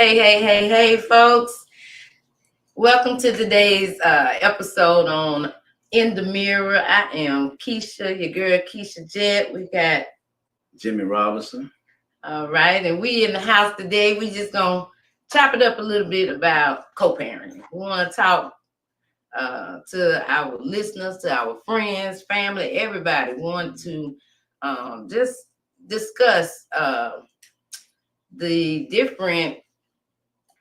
Hey, folks. Welcome to today's episode on In the Mirror. I am Keisha, your girl Keisha Jett. We got Jimmy Robinson. All right, and we in the house today. We just gonna chop it up a little bit about co-parenting. We want to talk to our listeners, to our friends, family, everybody. We want to just discuss the different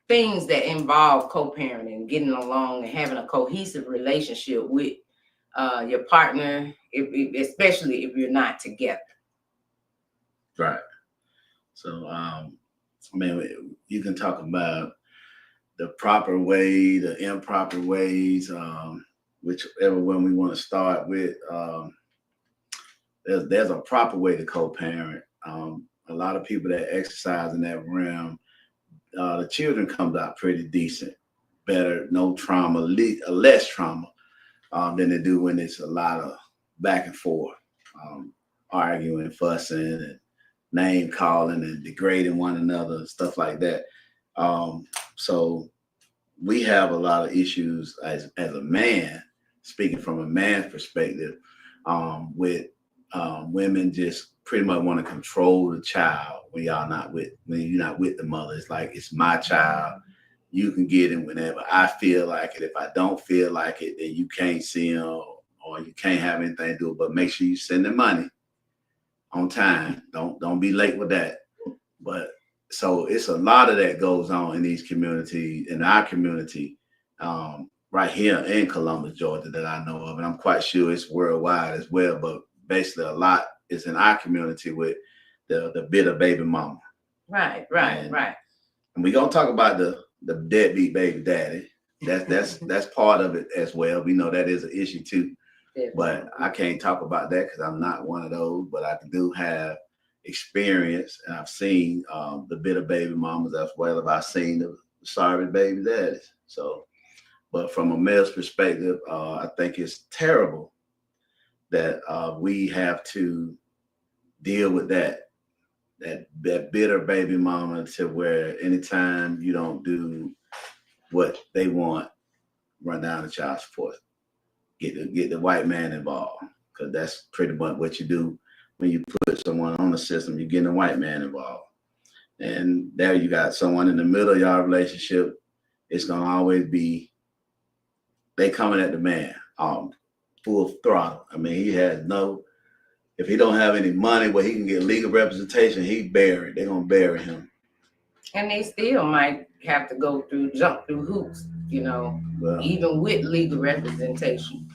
things that involve co-parenting, getting along and having a cohesive relationship with your partner, especially if you're not together. Right. So, you can talk about the proper way, the improper ways, whichever one we want to start with. There's a proper way to co-parent. A lot of people that exercise in that realm, the children comes out pretty decent, better, no trauma, less trauma than they do when it's a lot of back and forth, arguing, fussing, and name calling and degrading one another, stuff like that. So we have a lot of issues as a man, speaking from a man's perspective, with women just pretty much want to control the child when you're not with the mother. It's like, it's my child. You can get him whenever I feel like it. If I don't feel like it, then you can't see him or you can't have anything to do. But make sure you send the money on time. Don't be late with that. But so it's a lot of that goes on in these communities, in our community, right here in Columbus, Georgia, that I know of. And I'm quite sure it's worldwide as well. But basically a lot is in our community with the bitter baby mama. Right. And we're gonna talk about the deadbeat baby daddy. That's part of it as well. We know that is an issue too. But I can't talk about that because I'm not one of those. But I do have experience, and I've seen the bitter baby mamas as well as I've seen the sorry baby daddies. So, but from a male's perspective, I think it's terrible that we have to deal with that bitter baby mama, to where anytime you don't do what they want, run down the child support, get the white man involved, because that's pretty much what you do when you put someone on the system. You're getting a white man involved, and there you got someone in the middle of your relationship. It's gonna always be they coming at the man full throttle. I mean, he has no. If he don't have any money where he can get legal representation, he's buried. They're gonna bury him. And they still might have to jump through hoops, even with legal representation,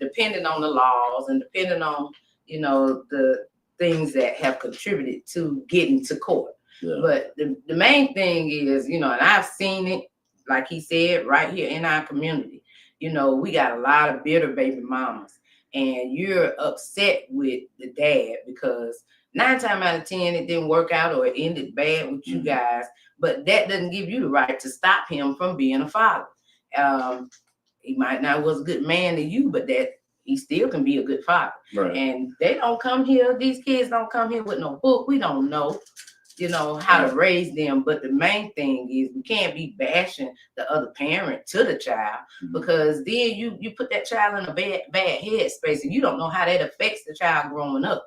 depending on the laws and depending on, the things that have contributed to getting to court. Yeah. But the main thing is, and I've seen it, like he said, right here in our community. We got a lot of bitter baby mamas. And you're upset with the dad because 9 times out of 10 it didn't work out or it ended bad with you guys. But that doesn't give you the right to stop him from being a father. He might not was a good man to you, but that he still can be a good father. Right. And they don't come here. These kids don't come here with no book. We don't know, how to raise them. But the main thing is we can't be bashing the other parent to the child, because then you put that child in a bad headspace and you don't know how that affects the child growing up.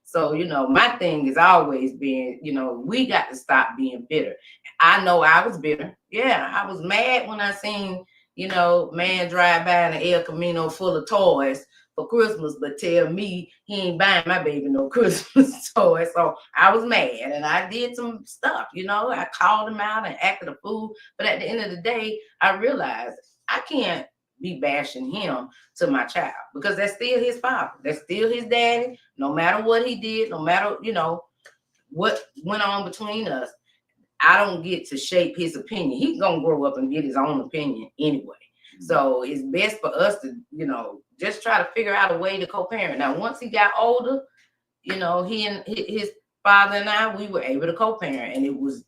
So, my thing has always been, we got to stop being bitter. I know I was bitter. Yeah, I was mad when I seen, man drive by in an El Camino full of toys for Christmas, but tell me he ain't buying my baby no Christmas toy. So I was mad and I did some stuff, I called him out and acted a fool. But at the end of the day, I realized I can't be bashing him to my child, because that's still his father. That's still his daddy. No matter what he did, no matter, what went on between us, I don't get to shape his opinion. He's going to grow up and get his own opinion anyway. So it's best for us to, just try to figure out a way to co-parent. Now, once he got older, he and his father and I, we were able to co-parent, and it was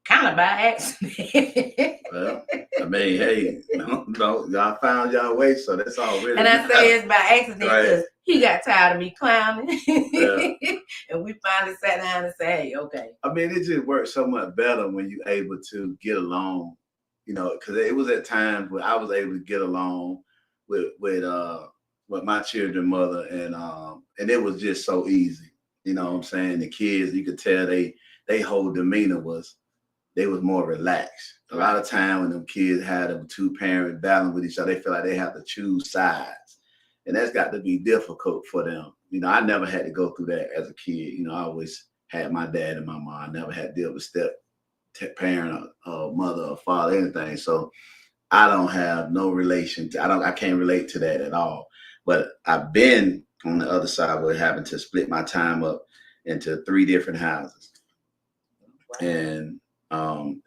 kind of by accident. Well, I mean, hey, y'all found y'all way, so that's all really. And I say it's by accident because he got tired of me clowning. Yeah. And we finally sat down and said, hey, okay. I mean, it just works so much better when you're able to get along, you know, because it was at times where I was able to get along with my children's mother, and it was just so easy. You know what I'm saying? The kids, you could tell they whole demeanor was more relaxed. A lot of time when them kids had them two parents battling with each other, they feel like they have to choose sides. And that's got to be difficult for them. You know, I never had to go through that as a kid. You know, I always had my dad and my mom. I never had to deal with step parent or mother or father, anything. So I don't have no relation to, I can't relate to that at all. But I've been on the other side where having to split my time up into 3 different houses. Wow. And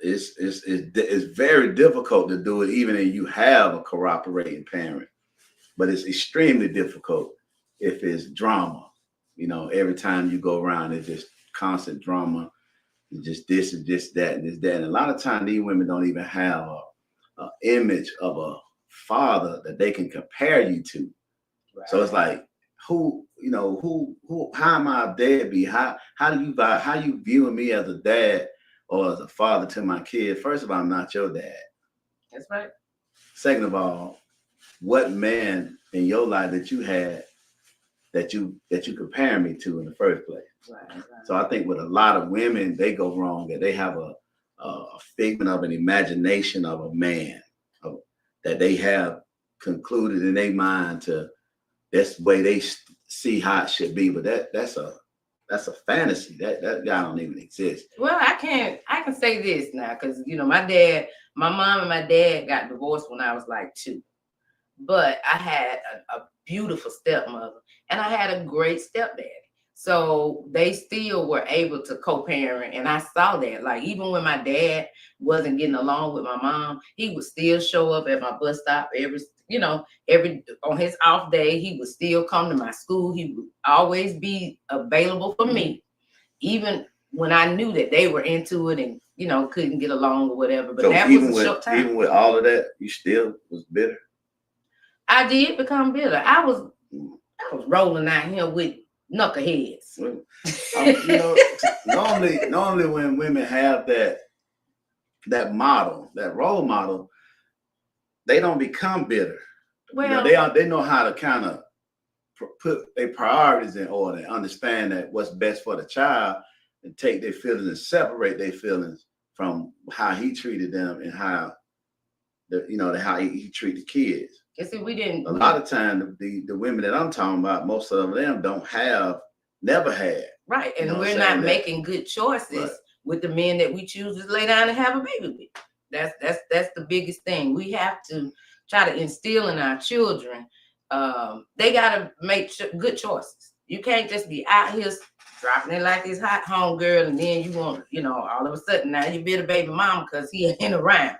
it's very difficult to do it, even if you have a cooperating parent. But it's extremely difficult if it's drama. You know, every time you go around, it's just constant drama. It's just this and just that and this, that. And a lot of times these women don't even have an image of a father that they can compare you to. Right. So it's like, who, how am I a deadbeat? How you viewing me as a dad or as a father to my kid? First of all, I'm not your dad. That's right. Second of all, what man in your life that you had that you compare me to in the first place? Right. So I think with a lot of women, they go wrong, that they have a figment of an imagination of a man that they have concluded in their mind to that's the way they see how it should be. But that's a fantasy. That guy don't even exist. Well, I can say this now, because my mom and my dad got divorced when I was like 2. But I had a beautiful stepmother and I had a great stepdaddy. So they still were able to co-parent. And I saw that, like, even when my dad wasn't getting along with my mom, he would still show up at my bus stop every on his off day. He would still come to my school. He would always be available for me, even when I knew that they were into it and, couldn't get along or whatever. But so that was a short time. Even with all of that, you still was bitter? I did become bitter. I was rolling out here with knuckleheads. Normally when women have that model, that role model, they don't become bitter. Well, they know how to kind of put their priorities in order and understand that what's best for the child, and take their feelings and separate their feelings from how he treated them and how how he treated the kids. See, we didn't. A lot of times, the women that I'm talking about, most of them never had. Right, and we're not making good choices with the men that we choose to lay down and have a baby with. That's the biggest thing. We have to try to instill in our children. They got to make good choices. You can't just be out here dropping it like this hot home girl, and then you want, all of a sudden now you be a baby mama because he ain't around.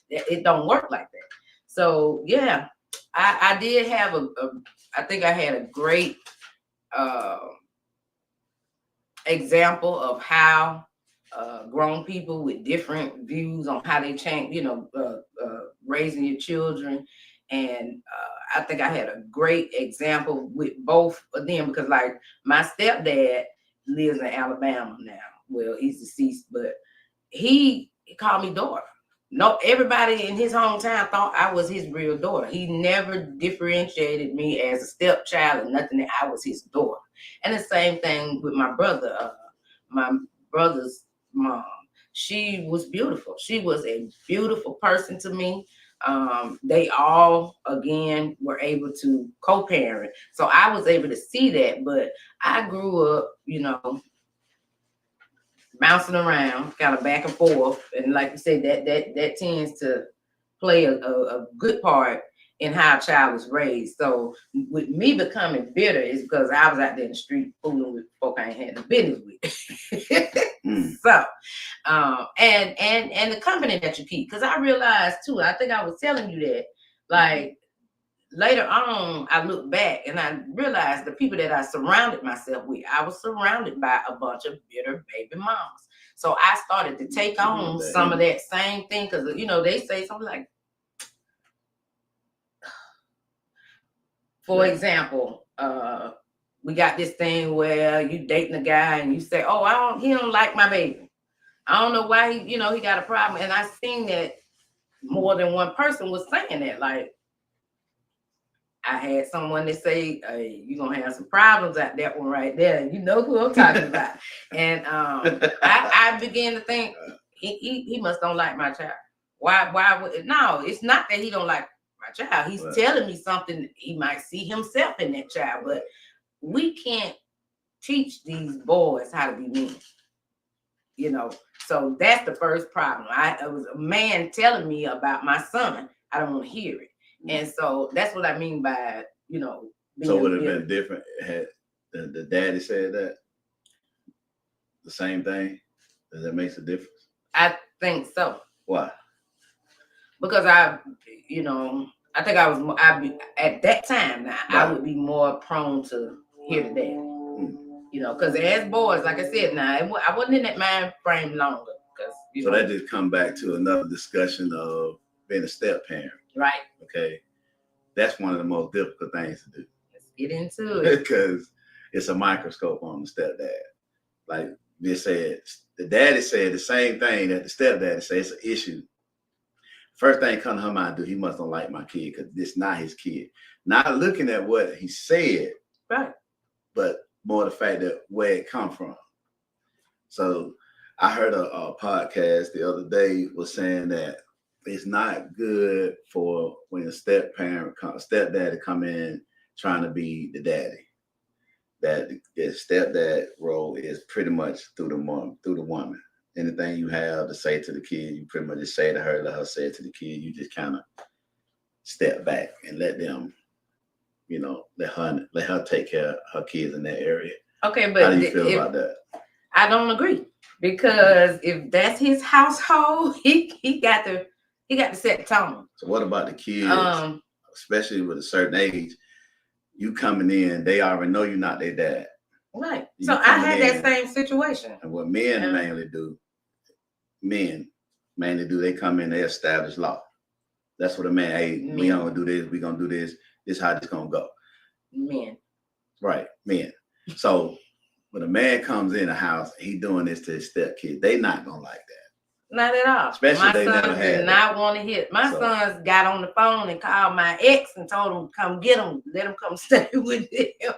It don't work like that. So yeah. I did have I think I had a great example of how grown people with different views on how they change, raising your children. And I think I had a great example with both of them, because like my stepdad lives in Alabama now. Well, he's deceased, but he called me daughter. No, everybody in his hometown thought I was his real daughter. He never differentiated me as a stepchild and nothing, that I was his daughter. And the same thing with my brother, my brother's mom. She was beautiful. She was a beautiful person to me. They all, again, were able to co-parent. So I was able to see that, but I grew up, bouncing around, kind of back and forth, and like you said, that tends to play a good part in how a child is raised. So with me becoming bitter is because I was out there in the street fooling with folk I ain't had no business with. So and the company that you keep, because I realized too, I think I was telling you that, like, later on, I look back and I realized the people that I surrounded myself with, I was surrounded by a bunch of bitter baby mamas. So I started to take on some of that same thing, because, they say something like, for example, we got this thing where you dating a guy and you say, oh, he don't like my baby. I don't know why he got a problem. And I seen that more than one person was saying that. Like, I had someone that say, hey, you're gonna have some problems at that one right there. You know who I'm talking about. And I began to think he must don't like my child. Why would no, it's not that he don't like my child. He's telling me something he might see himself in that child, but we can't teach these boys how to be men. So that's the first problem. It was a man telling me about my son. I don't want to hear it. And so that's what I mean by, so would it have been different had the daddy said that? The same thing? Does that make a difference? I think so. Why? Because I think at that time now, I would be more prone to hear the daddy. Because as boys, like I said, now I wasn't in that mind frame longer. So that just come back to another discussion of being a step parent. Right. Okay. That's one of the most difficult things to do. Let's get into it. Because it's a microscope on the stepdad. Like they said, the daddy said the same thing that the stepdaddy said. It's an issue. First thing come to her mind, he must don't like my kid because it's not his kid. Not looking at what he said, right? But more the fact that where it come from. So I heard a podcast the other day was saying that it's not good for when a stepdaddy come in trying to be the daddy. That the stepdad role is pretty much through the woman. Anything you have to say to the kid, you pretty much just say to her, let her say it to the kid. You just kind of step back and let them, let her take care of her kids in that area. Okay, but how do you feel about that? I don't agree, because if that's his household, he got to set the tone. So what about the kids, especially with a certain age? You coming in, they already know you're not their dad. Right. So I had that same situation. And what men mainly do, they come in, they establish law. That's what a man, hey, we don't do this, we gonna do this, this how this gonna go. Men. Right, men. So when a man comes in the house, he doing this to his stepkid, they not gonna like that. Not at all. Especially my they never sons had did not want to hit. My sons got on the phone and called my ex and told him to come get him, let him come stay with him.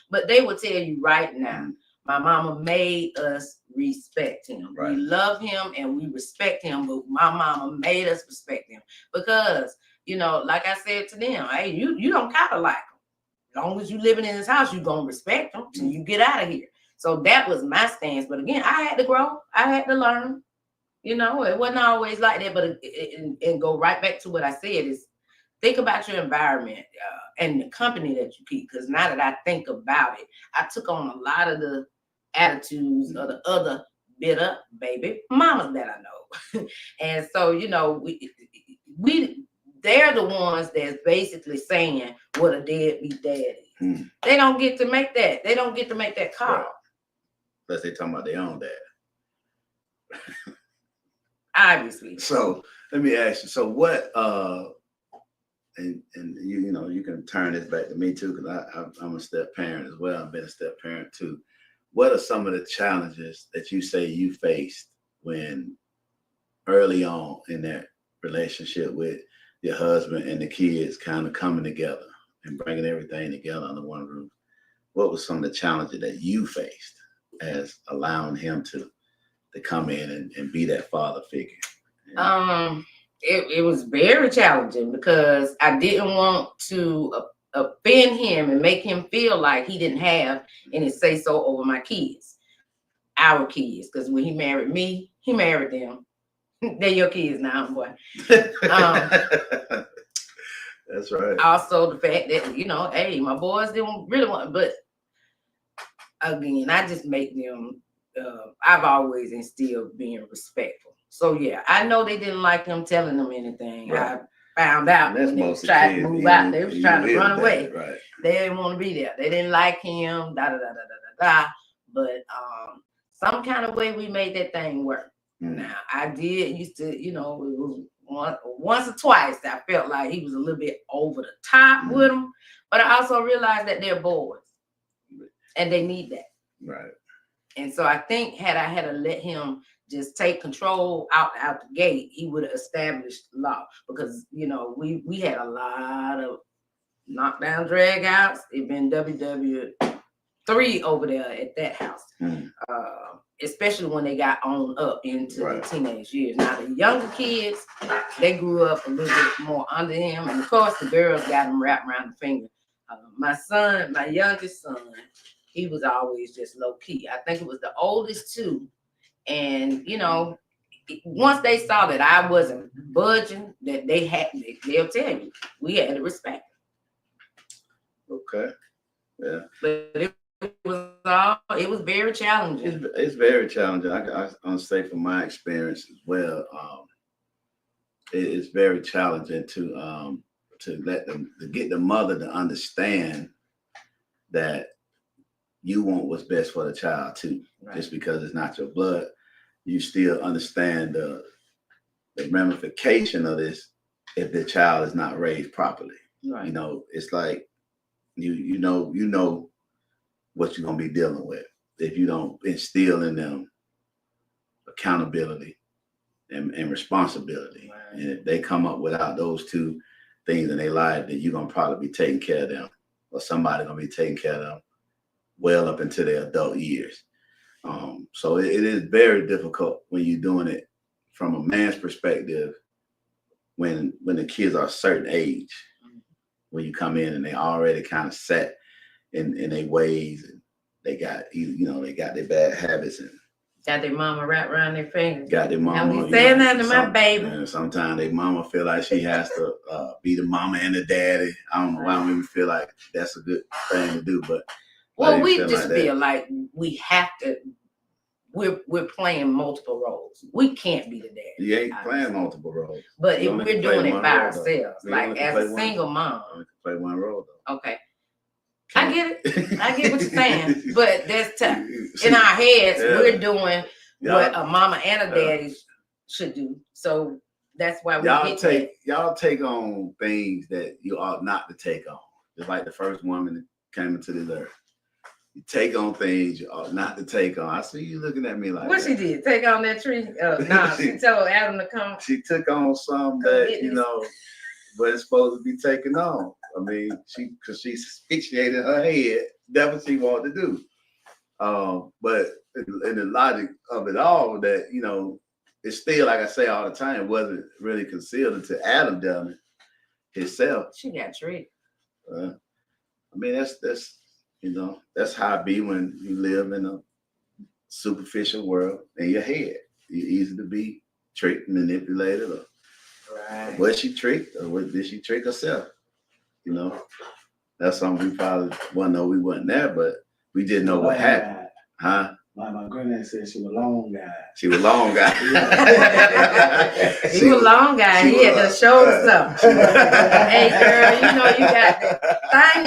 But they will tell you right now, my mama made us respect him. Right. We love him and we respect him, but my mama made us respect him because, like I said to them, hey, you don't gotta like him. As long as you living in his house, you gonna respect him till you get out of here. So that was my stance. But again, I had to grow. I had to learn. It wasn't always like that, but and go right back to what I said is think about your environment and the company that you keep. Because now that I think about it, I took on a lot of the attitudes of the other bitter baby mamas that I know. And so, they're the ones that's basically saying what a deadbeat dad is. They don't get to make that. They don't get to make that call. Right. Unless they talking about their own dad. Obviously. So let me ask you. So what? And you can turn this back to me too, because I'm a step parent as well. I've been a step parent too. What are some of the challenges that you say you faced when early on in that relationship with your husband and the kids, kind of coming together and bringing everything together under one roof? What was some of the challenges that you faced as allowing him to come in and be that father figure? It was very challenging because I didn't want to offend him and make him feel like he didn't have any say so over my kids, our kids. Because when he married me, he married them. They're your kids now, boy. That's right. Also, the fact that hey, my boys didn't really want, but again, I just make them. I've always instilled being respectful. So yeah, I know they didn't like him telling them anything. Right. I found out when they was trying to move out. They was trying to run away. Right. They didn't want to be there. They didn't like him. Da da da da da da da. But some kind of way we made that thing work. Now I used to, it was once or twice I felt like he was a little bit over the top with him, but I also realized that they're boys and they need that. Right. And so I think had I had to let him just take control out the gate, he would have established law, because we had a lot of knockdown drag outs. It been WW3 over there at that house. Especially when they got on up into the teenage years. Now the younger kids, they grew up a little bit more under him, and of course the girls got him wrapped around the finger. My youngest son, he was always just low key. I think it was the oldest two, and once they saw that I wasn't budging, that they'll tell you we had to respect. Okay. Yeah. But it was very challenging. It's very challenging. I'll say from my experience as well, it's very challenging to get the mother to understand that you want what's best for the child too. Right. Just because it's not your blood, you still understand the ramification of this if the child is not raised properly. Right. It's like you know what you're gonna be dealing with if you don't instill in them accountability and responsibility. Right. And if they come up without those two things in their life, then you're gonna probably be taking care of them, or somebody gonna be taking care of them well up into their adult years. So it is very difficult when you're doing it from a man's perspective when the kids are a certain age, when you come in and they already kind of set in their ways, and they got their bad habits and got their mama wrapped around their fingers. Got their mama. Don't be saying that to my baby. And sometimes their mama feel like she has to be the mama and the daddy. I don't know why we feel like that's a good thing to do, but we just feel like we have to. We're playing multiple roles. We can't be the daddy. You ain't playing multiple roles. But if we're doing it by ourselves, like as a single mom, play one role though. Okay. I get it. I get what you're saying, but that's tough. In our heads, we're doing what a mama and a daddy should do. So that's why y'all take on things that you ought not to take on. Just like the first woman that came into this earth. You take on things you ought not to take on. I see you looking at me like what she did? Take on that tree? She told Adam to come. She took on something that wasn't supposed to be taken on. I mean, because she asphyxiated her head. That's what she wanted to do. But in the logic of it all, that it's still, like I say all the time, it wasn't really concealed until Adam done it himself. She got tricked. I mean, that's how it be when you live in a superficial world in your head. You're easy to be tricked, manipulated, or was she tricked, or did she trick herself? That's something we probably wouldn't know. We wasn't there, but we didn't know what happened. Huh? My granddad said she was a long guy. She was a long guy. He was a long guy. He had to show us something. Hey, girl, you got the thing.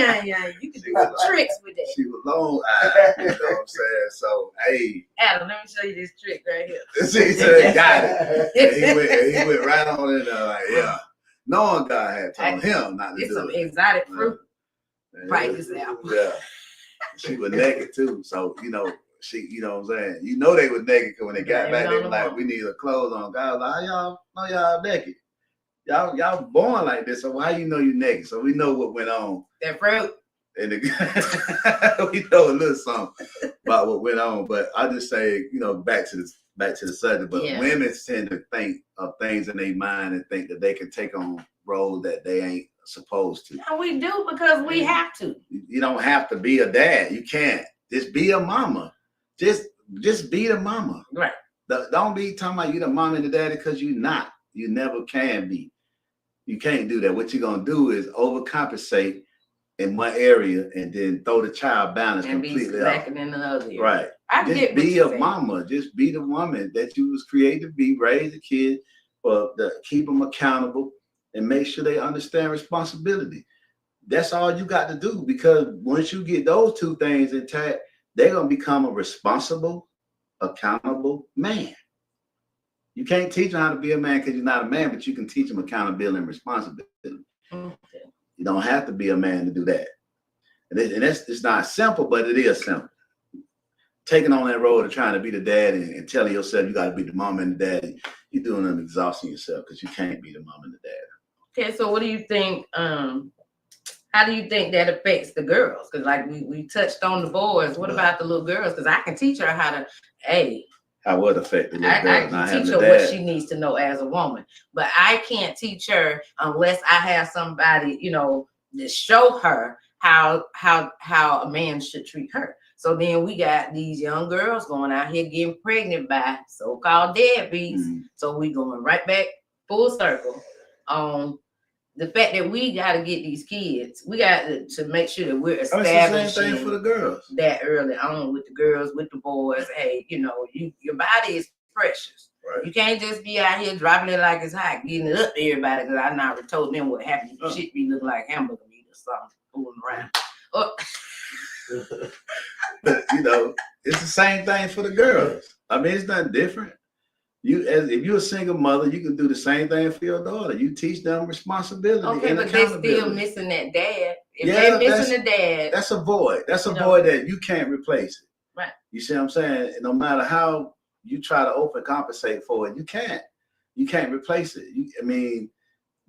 You can do tricks with that. She was long eyed. You know what I'm saying? So, hey. Adam, let me show you this trick right here. He said, got it. He went right on in there like, yeah. Knowing God had told him not to do it. It's some exotic fruit. Practice out. Yeah. She was naked too. So, she, what I'm saying? They were naked because when they got back, they were like, we need a clothes on. God was like, y'all know y'all naked. Y'all born like this, so why you know you naked? So we know what went on. That fruit. And we know a little something about what went on. But I just say, back to the subject. But women tend to think of things in their mind and think that they can take on roles that they ain't supposed to. No, we do because we have to. You don't have to be a dad. You can't. Just be a mama. Just be the mama. Right. Don't be talking about you the mama and the daddy because you're not. You never can be. You can't do that. What you're gonna do is overcompensate in one area and then throw the child balance and completely be slacking in another area. Right. Just be a mama. Just be the woman that you was created to be. Raise the kid, keep them accountable, and make sure they understand responsibility. That's all you got to do, because once you get those two things intact, they're gonna become a responsible, accountable man. You can't teach them how to be a man because you're not a man, but you can teach them accountability and responsibility. Okay. You don't have to be a man to do that. And it's not simple, but it is simple. Taking on that role of trying to be the dad and telling yourself you got to be the mom and the daddy, you're doing them exhausting yourself because you can't be the mom and the dad. Okay, so what do you think? How do you think that affects the girls? Because like we touched on the boys. What about the little girls? Because I can teach her how to, how would affect the little girl? I can teach her what she needs to know as a woman, but I can't teach her unless I have somebody, to show her how a man should treat her. So then we got these young girls going out here getting pregnant by so-called deadbeats. Mm-hmm. So we going right back full circle on the fact that we got to get these kids. We got to make sure that we're establishing it's the same thing for the girls. That early on with the girls, with the boys. Hey, your body is precious. Right. You can't just be out here dropping it like it's hot, getting it up to everybody. Because I never told them what happened. Shit be looking like hamburger meat or something fooling around. But it's the same thing for the girls. I mean, it's nothing different. If you're a single mother, you can do the same thing for your daughter. You teach them responsibility. Okay, and but they're still missing that dad. If they're missing the dad, that's a void. That's a void that you can't replace it. Right. You see what I'm saying? No matter how you try to overcompensate for it, you can't. You can't replace it.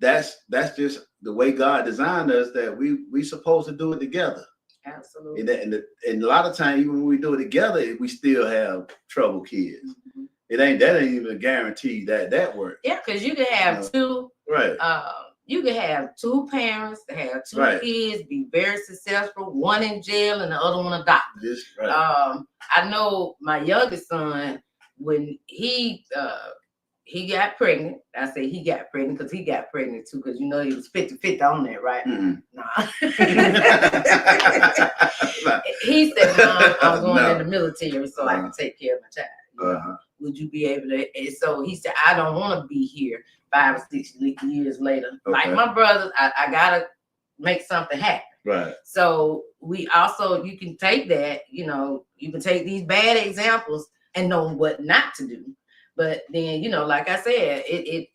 That's just the way God designed us. That we supposed to do it together. Absolutely. And a lot of times, even when we do it together, we still have trouble kids. Mm-hmm. That ain't even a guarantee that works. Yeah, because you can have two. Right. You can have two parents that have two kids, be very successful, one in jail and the other one a doctor. Yes, right. I know my youngest son, when he got pregnant, I say he got pregnant because he got pregnant too, because he was 50-50 on that, right? Mm-hmm. Nah. He said, Mom, I'm going in the military so I can take care of my child. Would you be able to? And so he said, I don't want to be here 5 or 6 years later. Okay. Like my brothers, I gotta make something happen. Right. So we also, you can take that, you can take these bad examples and know what not to do. But then, like I said, it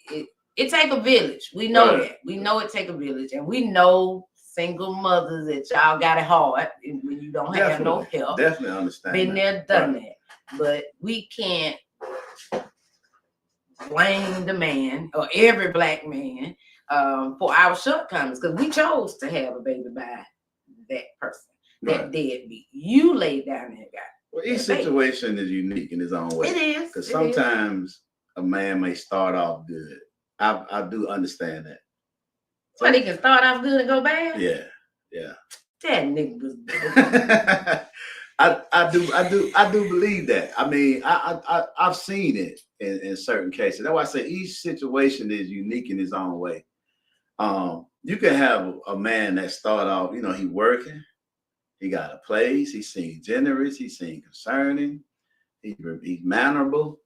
take a village. We know that. We know it take a village, and we know single mothers that y'all got it hard when you don't have no help. Definitely understand. Been there, done that. But we can't blame the man or every black man for our shortcomings, because we chose to have a baby by that person, that deadbeat. You laid down that guy. Well, each situation is unique in its own way. It is. Because sometimes a man may start off good. I do understand that. But he can start off good and go bad? Yeah. That nigga was I do believe that. I mean, I've seen it in certain cases. That's why I say each situation is unique in its own way. You can have a man that start off, he working, he got a place, he seems generous, he seems concerning, he's mannerable,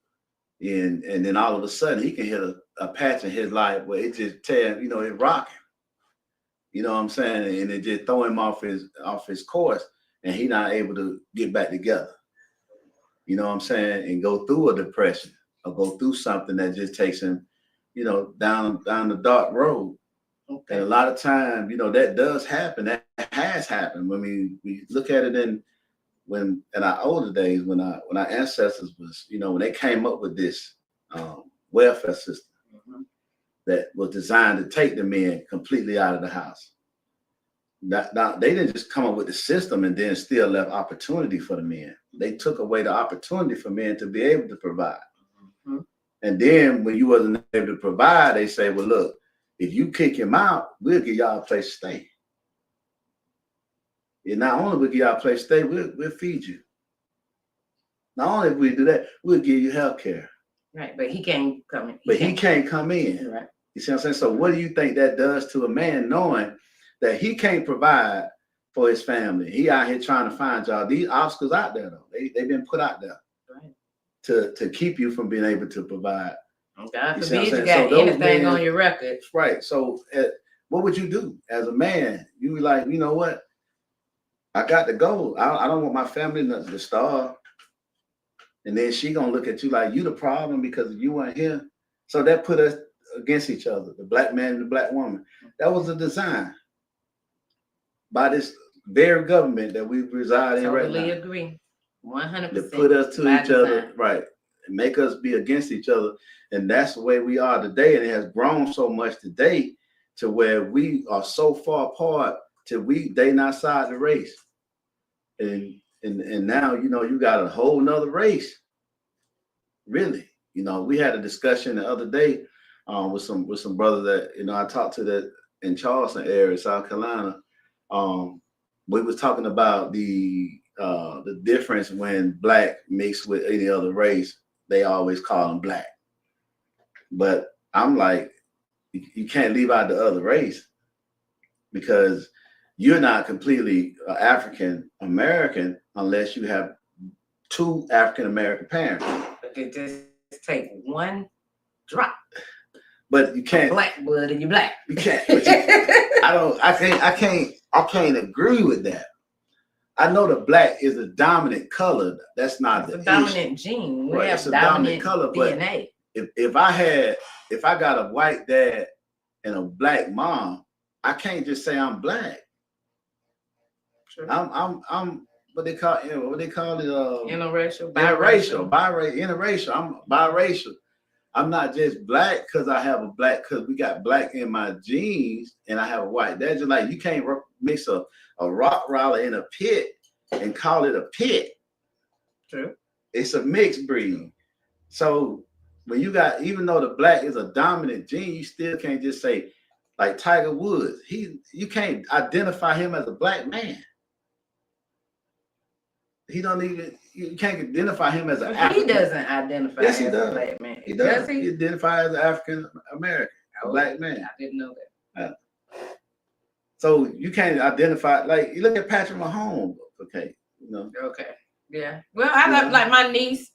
and then all of a sudden he can hit a patch in his life where it just tear, it rocking. You know what I'm saying? And it just throw him off his course, and he not able to get back together. You know what I'm saying? And go through a depression or go through something that just takes him, down the dark road. Okay. And a lot of times, that does happen. That has happened. When we look at it in our older days, when our ancestors was, when they came up with this welfare system that was designed to take the men completely out of the house. Now, they didn't just come up with the system and then still left opportunity for the men. They took away the opportunity for men to be able to provide. Mm-hmm. And then when you wasn't able to provide, they say, well, look, if you kick him out, we'll give y'all a place to stay. And not only we'll give y'all a place to stay, we'll feed you. Not only if we do that, we'll give you health care. Right, but he can't come in. He can't come in. Right. You see what I'm saying? So what do you think that does to a man knowing that he can't provide for his family? He out here trying to find y'all. These obstacles out there, though. They've been put out there to keep you from being able to provide. God forbid you got anything on your record. Right. So what would you do as a man? You be like, you know what? I got to go. I don't want my family to starve. And then she gonna look at you like you the problem because you weren't here. So that put us against each other, the black man and the black woman. That was a design by this very government that we reside in right now. Totally agree. 100%. To put us to by each other, design. right, and make us be against each other. And that's the way we are today. And it has grown so much today to where we are so far apart till they not side the race. And now, you know, you got a whole nother race. Really. You know, we had a discussion the other day with some brothers that, you know, I talked to that in Charleston area, South Carolina. We was talking about the difference when black mixed with any other race, they always call them black. But I'm like, you can't leave out the other race because you're not completely African American unless you have two African American parents. But they just take one drop. But you can't. Black blood and you're black. You can't. I can't agree with that. I know the black is a dominant color. That's not It's the a dominant gene. We Right, have it's a dominant color, but DNA. if I got a white dad and a black mom, I can't just say I'm black. True. I'm what they call it? Interracial, Interracial. I'm biracial. I'm not just black because I have a black, because we got black in my genes and I have a white. That's just like you can't mix a rock roller in a pit and call it a pit. True. It's a mixed breed. So when you got, even though the black is a dominant gene, you still can't just say, like Tiger Woods, you can't identify him as a black man. You can't identify him as an African. He doesn't identify Yes, he as does. a black man. He does. He? He identifies as African American, a black man. I didn't know that. So you can't identify, like you look at Patrick Mahomes, okay, you know. Okay. Yeah. Well, I Yeah. like my niece,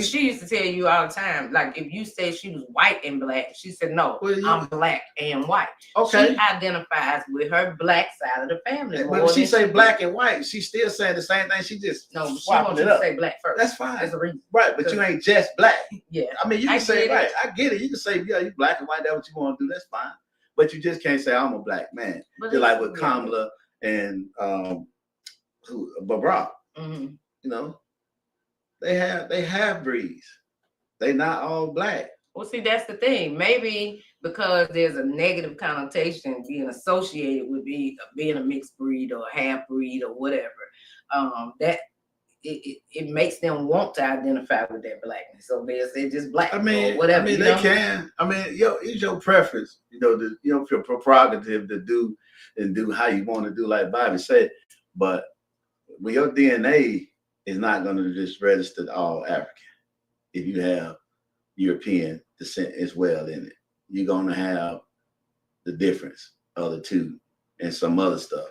she used to tell you all the time, like if you say she was white and black, she said, no, I'm black and white. Okay. She identifies with her black side of the family. But if she say black and white, she's still saying the same thing. She just no, she swapping wants it you to up. say black first. That's fine. That's a reason. Right, but you ain't just black. Yeah. I mean, you can say, get right, it. I get it. You can say, yeah, you black and white, that's what you want to do, that's fine. But you just can't say I'm a black man. But Just like with yeah. Kamala and Barack, Mhm. you know, they have breeds. They not all black. Well, see, that's the thing. Maybe because there's a negative connotation being associated with being a mixed breed or a half breed or whatever, that it makes them want to identify with that blackness. So they'll say just black I mean, or whatever. they can. I mean, it's your preference. You know, your prerogative to do how you want to do, like Bobby said. But when your DNA is not going to just register all African, if you have European descent as well in it, you're going to have the difference of the two and some other stuff.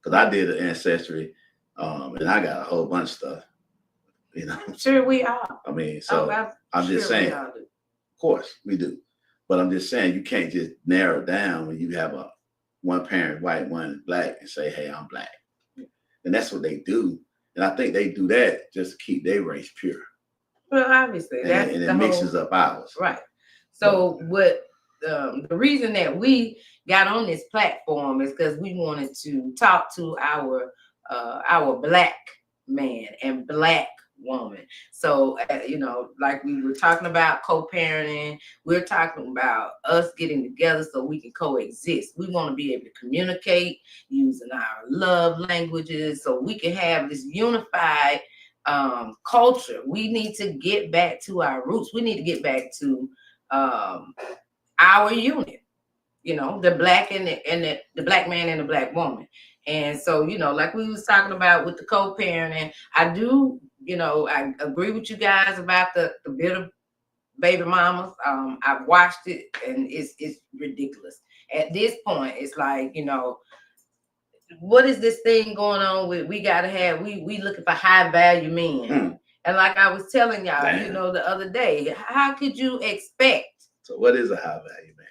Because I did an ancestry, and I got a whole bunch of stuff. You know, Sure, we are. I mean, so I'm just saying. Of course, we do. But I'm just saying you can't just narrow it down when you have a one parent white, one black, and say, hey, I'm black. And that's what they do. And I think they do that just to keep their race pure. Well, obviously. And it mixes up ours. Right. So what the reason that we got on this platform is because we wanted to talk to our black man and black woman. So, you know, like we were talking about co-parenting, we're talking about us getting together so we can coexist. We want to be able to communicate using our love languages so we can have this unified culture. We need to get back to our roots. We need to get back to our unit, you know, the black and the black man and the black woman. And so, you know, like we was talking about with the co-parenting, I do, you know, I agree with you guys about the bitter baby mamas. I've watched it and it's ridiculous. At this point, it's like, you know, what is this thing going on with? We gotta have, we looking for high value men. And like I was telling y'all, you know, the other day, how could you expect? So what is a high value man?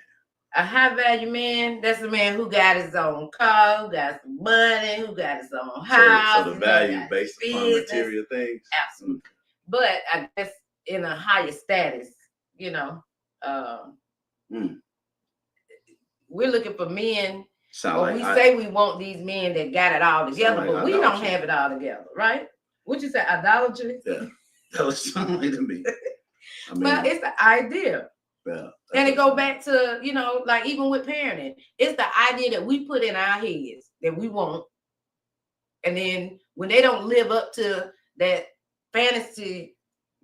A high value man, that's a man who got his own car, who got some money, who got his own house. So the value based upon material things. Absolutely. but I guess in a higher status, you know. We're looking for men. Sound Well, like we say we want these men that got it all together, like but we don't idolatry. have it all together, right? What you say, idolatry? Yeah, that was something to me. I mean, Well, it's the idea. yeah, And it go back to, you know, like even with parenting, it's the idea that we put in our heads that we want. And then when they don't live up to that fantasy,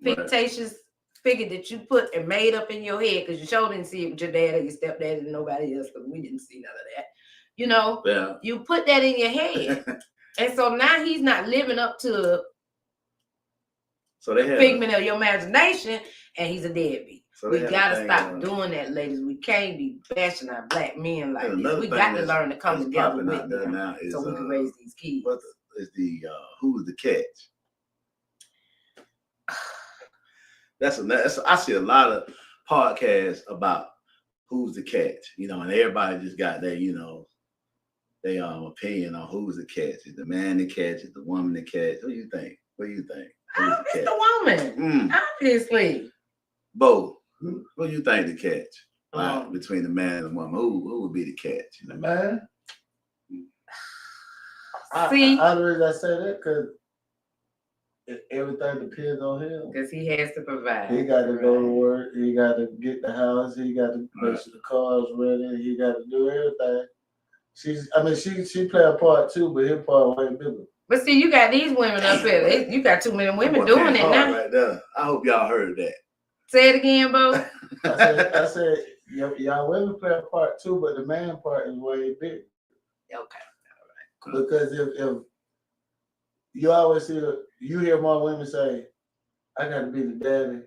fictitious figure that you put and made up in your head, because you sure didn't see it with your dad or your stepdad and nobody else, because we didn't see none of that. You know, you put that in your head. And so now he's not living up to the figment of your imagination, and he's a deadbeat. So we gotta stop doing that, ladies. We can't be bashing our black men like this. We got to learn to come together with them so we can raise these kids. What is the who's the catch? That's I see a lot of podcasts about who's the catch, you know, and everybody just got their, you know, their opinion on who's the catch. Is the man the catch? Is the woman the catch? What do you think? What do you think? It's the woman, obviously. Bo, what do you think the catch? Between the man and the woman, who would be the catch? The man. See, I say that because everything depends on him. Because he has to provide. He got to go to work. He got to get the house. He got to make sure the car's ready. He got to do everything. She play a part too, but his part way bigger. But see, you got these women up here. You got too many women doing it now. Right there. I hope y'all heard that. Say it again, Bo. I said, y'all women play a part too, but the man part is way bigger. Okay. All right. Because if you always you hear more women say, I got to be the daddy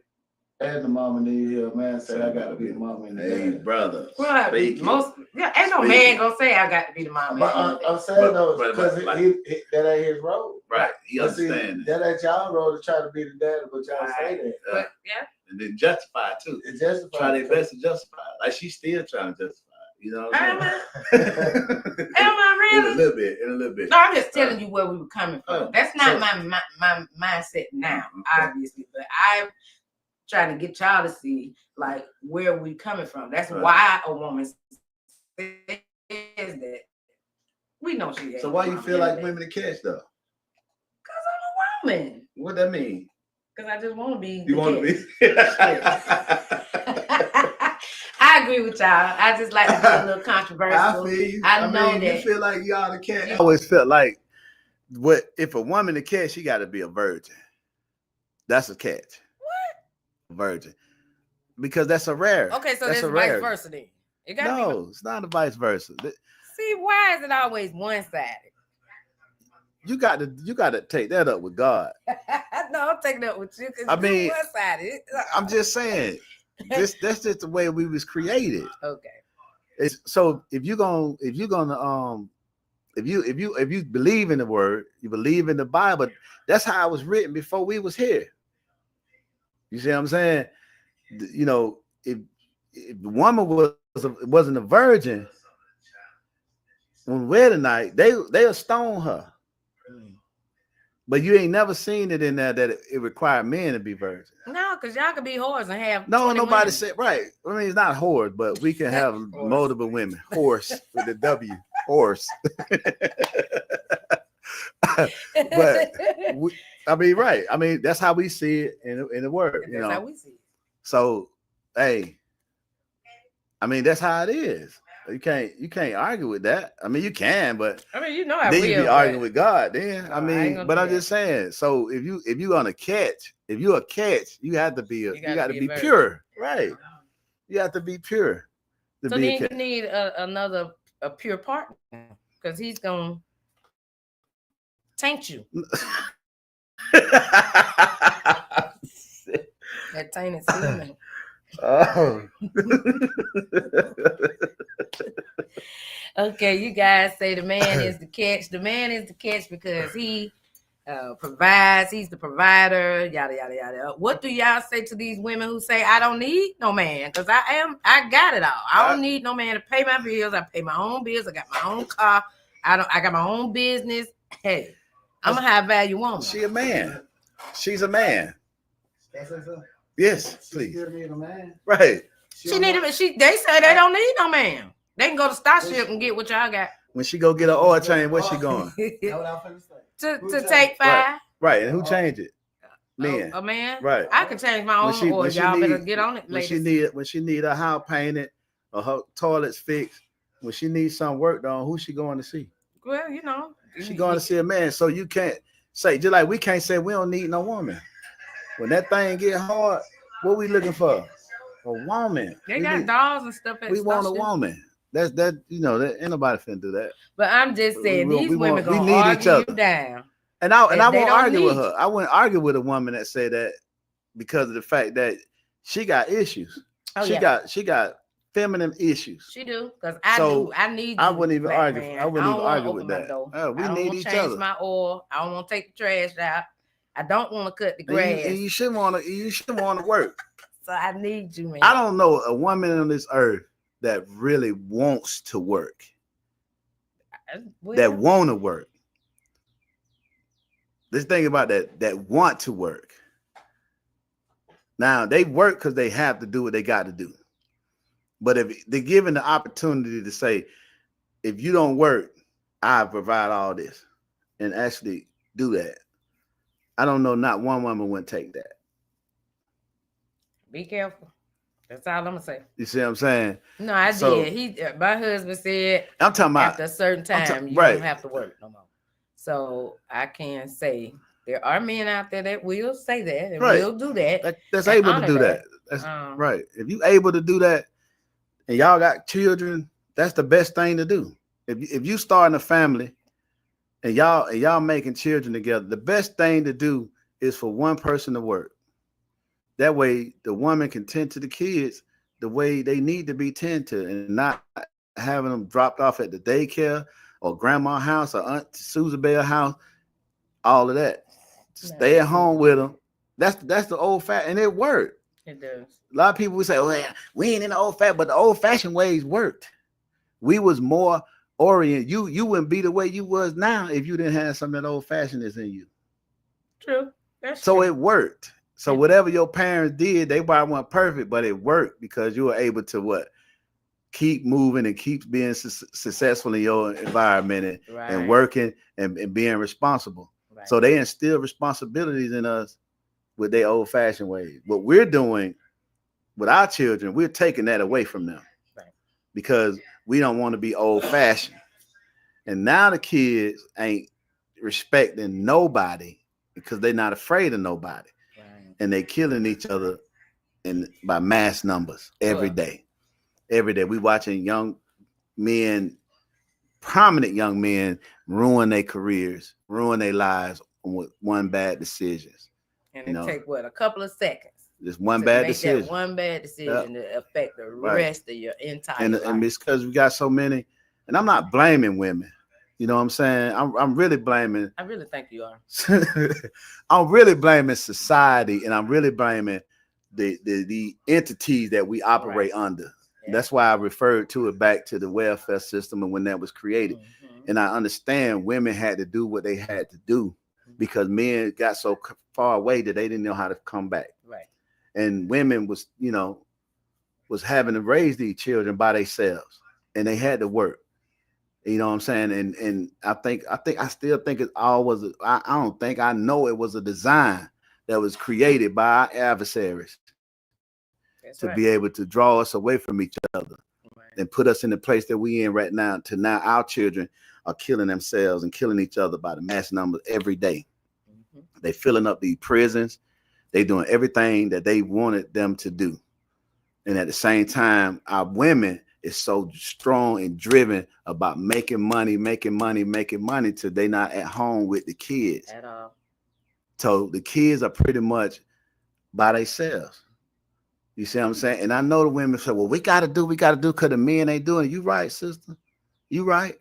and the mama, and then you hear a man say, I got to be the mama and the daddy. Hey, brother. Well, ain't no man gonna say I got to be the mama. But I'm saying though, because that ain't his role. Right. He understands that ain't y'all role to try to be the daddy, but y'all say that. But, and then justify it too. Try their best to justify it. Like she's still trying to justify it. You know what I'm saying? Am I really? In a little bit. No, I'm just telling you where we were coming from. That's not my mindset now, obviously. But I'm trying to get y'all to see like where we coming from. That's why a woman says that. We know she ain't. So why you feel like women to catch though? Because I'm a woman. What that mean? Because I just want to be. You want to be? I agree with y'all. I just like to be a little controversial. I feel you. I know that. You feel like y'all the catch. I always felt like, if a woman to catch, she got to be a virgin. That's a catch. What? Virgin. Because that's a rare. Okay, so that's vice versa then. It's not a vice versa. See, why is it always one-sided? You got to take that up with God. No, I'm taking it up with you. I mean, one-sided. I'm just saying, that's just the way we was created. Okay. So if you believe in the word, you believe in the Bible. That's how it was written before we was here. You see what I'm saying? You know, if the woman wasn't a virgin on wedding night, they'll stone her. But you ain't never seen it in there that it required men to be virgins. No, because y'all can be whores and have. No, nobody said right. I mean, it's not whores, but we can have multiple women. Horse with the W, horse. But right. I mean, that's how we see it in the word. That's how we see it. So, hey, I mean, that's how it is. You can't argue with that. I mean, you can, but I mean, you know, then you be arguing with God. Then I mean, but I'm just saying. So if you're gonna catch, if you're a catch, you have to be you got to be pure, right? You have to be pure. So then you need a pure partner because he's gonna taint you. That tainted semen. Oh. Okay, you guys say the man is the catch. The man is the catch because he provides. He's the provider. Yada yada yada. What do y'all say to these women who say I don't need no man because I got it all. I don't need no man to pay my bills. I pay my own bills. I got my own car. I got my own business. Hey, I'm a high value woman. She a man. She's a man. That's it, sir. Yes, She please. still need a man. Right. They say they don't need no man. They can go to Starship and get what y'all got. When she go get her oil change, where she going? That's what I finna say. to take 5. Right. And who changed it? Men. A man. Right. I can change my own oil. Y'all better get on it, ladies. When she need her house painted or her toilets fixed, when she needs some work done, who she going to see? Well, you know. She going to see a man. So you can't say, just like we can't say we don't need no woman. When that thing get hard, what we looking for? A woman. They got dolls and stuff at We want a Starship. woman. That's that, you know, that ain't nobody finna do that. But I'm just saying, these women we gonna need argue each other. you down. And I won't argue with need her. I wouldn't argue with a woman that say that because of the fact that she got issues. Oh, she got feminine issues. She do, because So, I need you. I wouldn't even black argue. man. I wouldn't even don't wanna argue with open my that. door. We I don't need wanna each change other. my oil. I don't want to take the trash out. I don't want to cut the And grass. you shouldn't want to work. So I need you, man. I don't know a woman on this earth that really wants to work. Well, That want to work. Let's think about that want to work. Now they work because they have to do what they got to do. But if they're given the opportunity to say, if you don't work, I provide all this and actually do that, I don't know, not one woman wouldn't take that. Be careful. That's all I'm gonna say. You see what I'm saying? No, I did. My husband said I'm talking about after a certain time you right. don't have to work no more. So I can say there are men out there that will say that and Right. will do that. That's and able to honor do that. that. That's right. If you able to do that and y'all got children, that's the best thing to do. If you starting a family and y'all making children together, the best thing to do is for one person to work. That way the woman can tend to the kids the way they need to be tended to and not having them dropped off at the daycare or grandma's house or Aunt Susan Bell's house, all of that. Stay at home with them. That's the old fashioned, and it worked. It does. A lot of people would say, "Oh, yeah, we ain't in the old fashioned," but the old fashioned ways worked. We was more oriented. You wouldn't be the way you was now if you didn't have some of that old fashionedness in you. True. That's So true. it worked. So whatever your parents did, they probably weren't perfect, but it worked because you were able to keep moving and keep being successful in your environment and working and being responsible. Right. So they instill responsibilities in us with their old fashioned ways. What we're doing with our children, we're taking that away from them because we don't want to be old fashioned. And now the kids ain't respecting nobody because they're not afraid of nobody. And they killing each other by mass numbers every day. Every day we watching young men, prominent young men, ruin their careers, ruin their lives with one bad decisions. And it take a couple of seconds. Just one bad decision. That one bad decision to affect the rest of your entire life. And it's because we got so many, and I'm not blaming women. You know what I'm saying? I'm really blaming. I really think you are. I'm really blaming society, and I'm really blaming the entities that we operate under. Yeah. That's why I referred to it back to the welfare system and when that was created. Mm-hmm. And I understand women had to do what they had to do because men got so far away that they didn't know how to come back. Right. And women was having to raise these children by themselves, and they had to work. You know what I'm saying? And I still think it all was. I know it was a design that was created by our adversaries to be able to draw us away from each other and put us in the place that we in right now. To now, our children are killing themselves and killing each other by the mass numbers every day. Mm-hmm. They filling up these prisons. They doing everything that they wanted them to do, and at the same time, our women is so strong and driven about making money till they not at home with the kids at all. So the kids are pretty much by themselves. You see what I'm saying? And I know the women say, well, we got to do because the men ain't doing it. You right, sister. You right.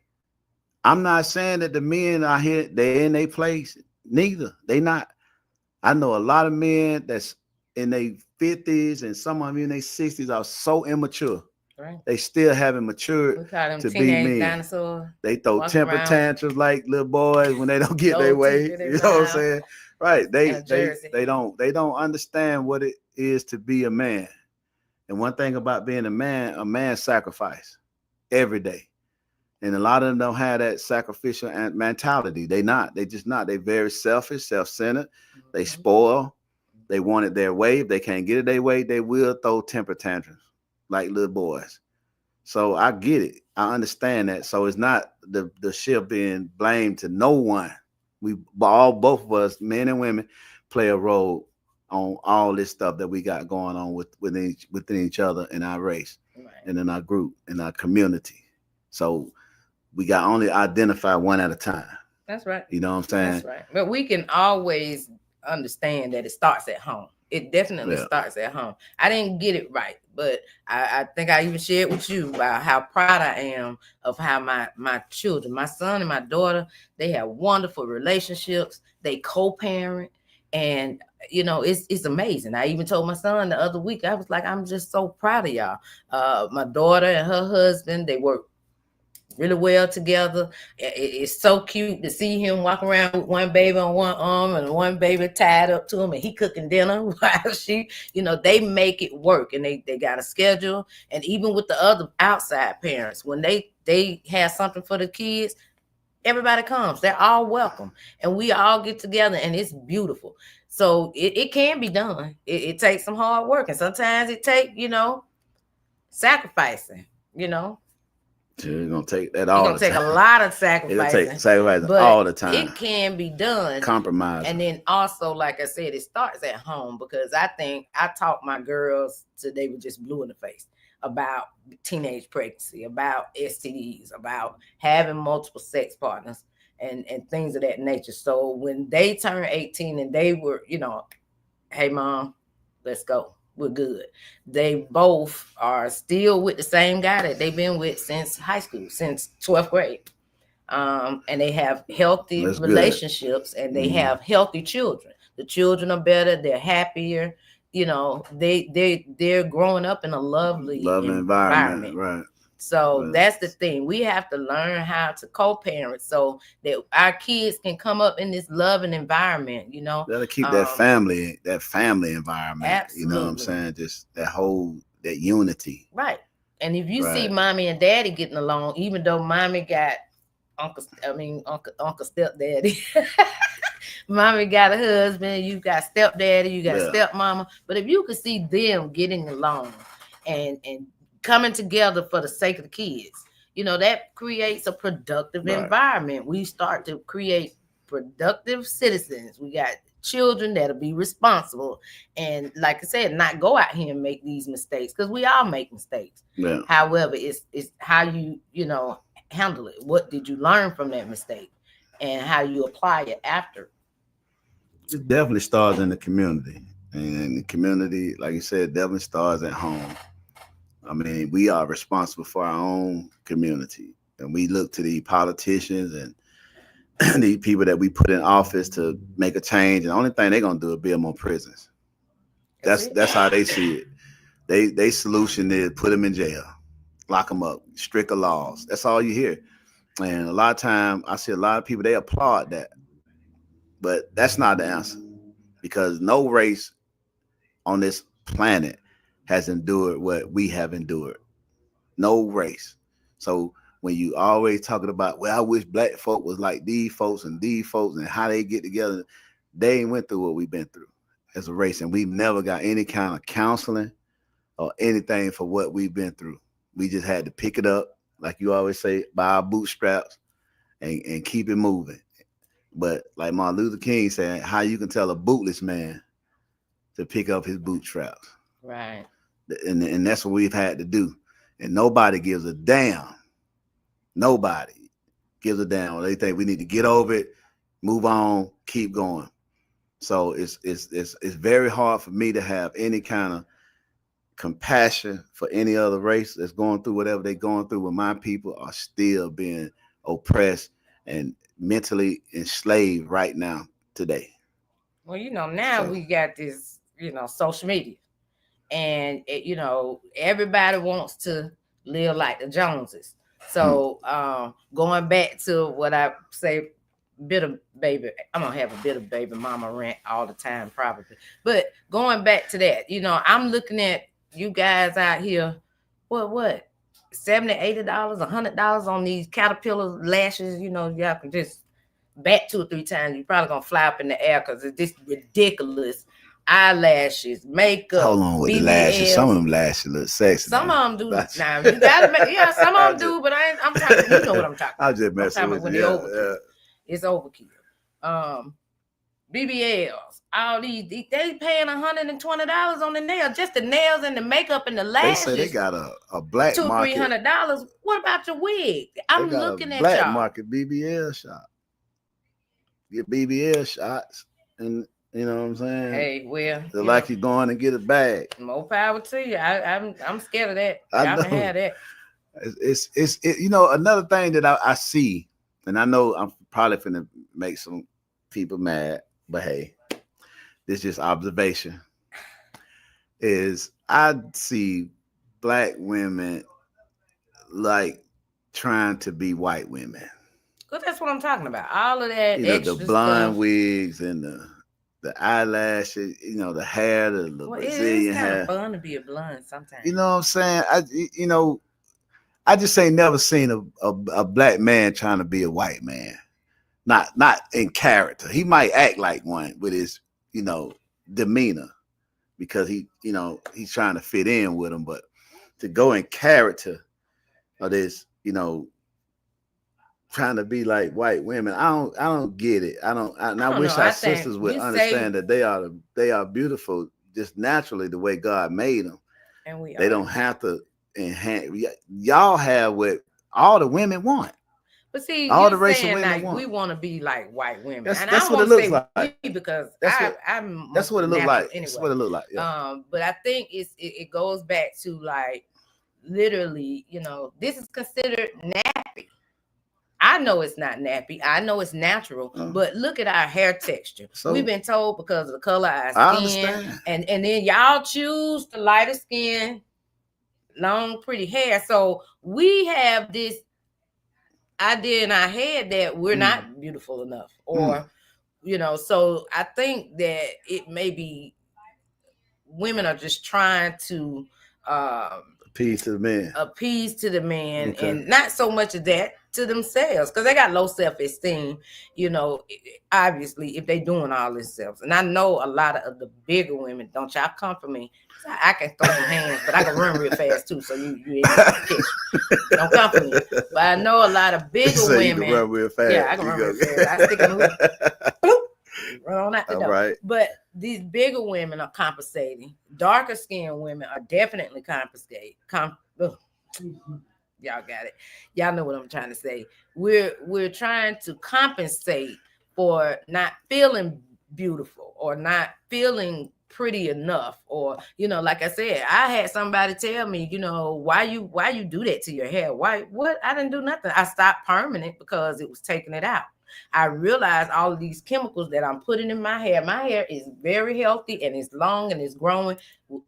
I'm not saying that the men out here, they're in their place. Neither. They not. I know a lot of men that's in their 50s and some of them in their 60s are so immature. Right. They still haven't matured to be men. Dinosaurs, they throw temper tantrums like little boys when they don't get their way. You know what I'm saying? Right. and a jersey. They don't understand what it is to be a man. And one thing about being a man sacrifice every day. And a lot of them don't have that sacrificial mentality. They just not. They very selfish, self-centered. They spoil. They want it their way. If they can't get it their way, they will throw temper tantrums like little boys. So I get it. I understand that. So it's not the ship being blamed to no one. We both of us, men and women, play a role on all this stuff that we got going on within each other in our race, right, and in our group, in our community. So we got only identify one at a time. That's right. You know what I'm saying? That's right. But we can always understand that it starts at home. It definitely starts at home. I didn't get it right, but I think I even shared with you about how proud I am of how my children, my son and my daughter, they have wonderful relationships. They co-parent, and it's amazing. I even told my son the other week, I was like, I'm just so proud of y'all. My daughter and her husband, they work really well together. It's so cute to see him walk around with one baby on one arm and one baby tied up to him, and he cooking dinner while she, they make it work, and they got a schedule. And even with the other outside parents, when they have something for the kids, everybody comes. They're all welcome, and we all get together, and it's beautiful. So it can be done. It takes some hard work, and sometimes it takes sacrificing. You're gonna take that all the time. It's gonna take a lot of sacrificing. It'll take sacrificing all the time. It can be done. Compromise. And then also, like I said, it starts at home, because I think I taught my girls till they were just blue in the face about teenage pregnancy, about STDs, about having multiple sex partners and things of that nature. So when they turned 18 and they were, hey mom, let's go. We're good. They both are still with the same guy that they've been with since high school, since 12th grade. And they have healthy relationships, and they have healthy children. The children are better. They're happier. They're growing up in a lovely environment. Right. So that's the thing. We have to learn how to co-parent so that our kids can come up in this loving environment, Gotta keep that family environment. Absolutely. You know what I'm saying? Just that unity. Right. And if you see mommy and daddy getting along, even though mommy got uncle stepdaddy. Mommy got a husband, you got stepdaddy, you got stepmama. But if you could see them getting along and coming together for the sake of the kids, that creates a productive environment. We start to create productive citizens. We got children that'll be responsible, and like I said, not go out here and make these mistakes, because we all make mistakes. Yeah. However, it's how you handle it. What did you learn from that mistake, and how you apply it after? It definitely starts in the community, and the community, like you said, definitely starts at home. I mean, we are responsible for our own community, and we look to the politicians and the people that we put in office to make a change. And the only thing they're gonna do is build more prisons. That's how they see it. They solution is put them in jail, lock them up, stricter laws. That's all you hear. And a lot of time I see a lot of people, they applaud that, but that's not the answer, because no race on this planet has endured what we have endured. No race. So when you always talking about, well, I wish black folk was like these folks and how they get together, they ain't went through what we've been through as a race, and we've never got any kind of counseling or anything for what we've been through. We just had to pick it up, like you always say, by our bootstraps and keep it moving. But like Martin Luther King said, how you can tell a bootless man to pick up his bootstraps. Right. And that's what we've had to do. And nobody gives a damn. Nobody gives a damn. They think we need to get over it, move on, keep going. So it's very hard for me to have any kind of compassion for any other race that's going through whatever they're going through, when my people are still being oppressed and mentally enslaved right now today. Well, now we got this, social media. And, everybody wants to live like the Joneses. So going back to what I say bitter baby. I'm gonna have a bitter baby mama rant all the time, probably. But going back to that, you know, I'm looking at you guys out here. What? $70, $80, $100 on these caterpillar lashes. You know, y'all can just bat 2 or 3 times. You're probably gonna fly up in the air because it's just ridiculous. Eyelashes, makeup. Hold on with the lashes. Some of them lashes look sexy. Some of them do. Now you gotta make, yeah, some of them do, but I'm talking. You know what I'm talking. I'm just messing with you. Yeah. It's overkill. BBLs, all these they paying $120 on the nails, just the nails and the makeup and the lashes. They say they got a black market. $200-$300. What about your wig? I'm looking at black y'all. market BBL shop. Get BBL shots, and you know what I'm saying. Hey, well, they're like you going and get a bag. More power to you. I'm scared of that. Y'all can have that. It's you know, another thing that I see, and I know I'm probably finna make some people mad, but hey, this is just observation. Is I see black women like trying to be white women. Cause that's what I'm talking about. All of that, you know, extra the blonde stuff. Wigs and the eyelashes, you know, the hair, the Brazilian hair. It's kind of fun to be a blonde sometimes. You know what I'm saying? I just ain't never seen a black man trying to be a white man. Not in character. He might act like one with his, you know, demeanor because he, you know, he's trying to fit in with them. But to go in character or this, you know, trying to be like white women, I don't get it. I wish our sisters would understand that they are beautiful just naturally the way God made them. And they don't have to enhance. Y'all have what all the women want. But see, all the racial women like we want to be like white women. That's what it looks like. Because that's what it looks like. Anyway. That's what it looks like. Yeah. But I think it goes back to like literally, you know, this is considered nappy. I know it's not nappy. I know it's natural, but look at our hair texture. So, we've been told because of the color of our skin, and then y'all choose the lighter skin, long, pretty hair. So we have this idea in our head that we're not beautiful enough, or you know. So I think that it may be women are just trying to appease to the man, okay. And not so much of that to themselves because they got low self-esteem, you know, obviously if they doing all this stuff. And I know a lot of the bigger women, don't y'all come for me. I can throw some hands, but I can run real fast too, so you ain't gonna catch. Don't come for me. But I know a lot of bigger women. You can run real fast. Yeah, I can run real fast. I stick a move. Run on out the door. Right. But these bigger women are compensating. Darker skinned women are definitely compensating. Y'all got it. Y'all know what I'm trying to say. We're trying to compensate for not feeling beautiful or not feeling pretty enough, or you know, like I said, I had somebody tell me, you know, why you do that to your hair? What? I didn't do nothing. I stopped permanent because it was taking it out. I realized all of these chemicals that I'm putting in my hair. My hair is very healthy and it's long and it's growing.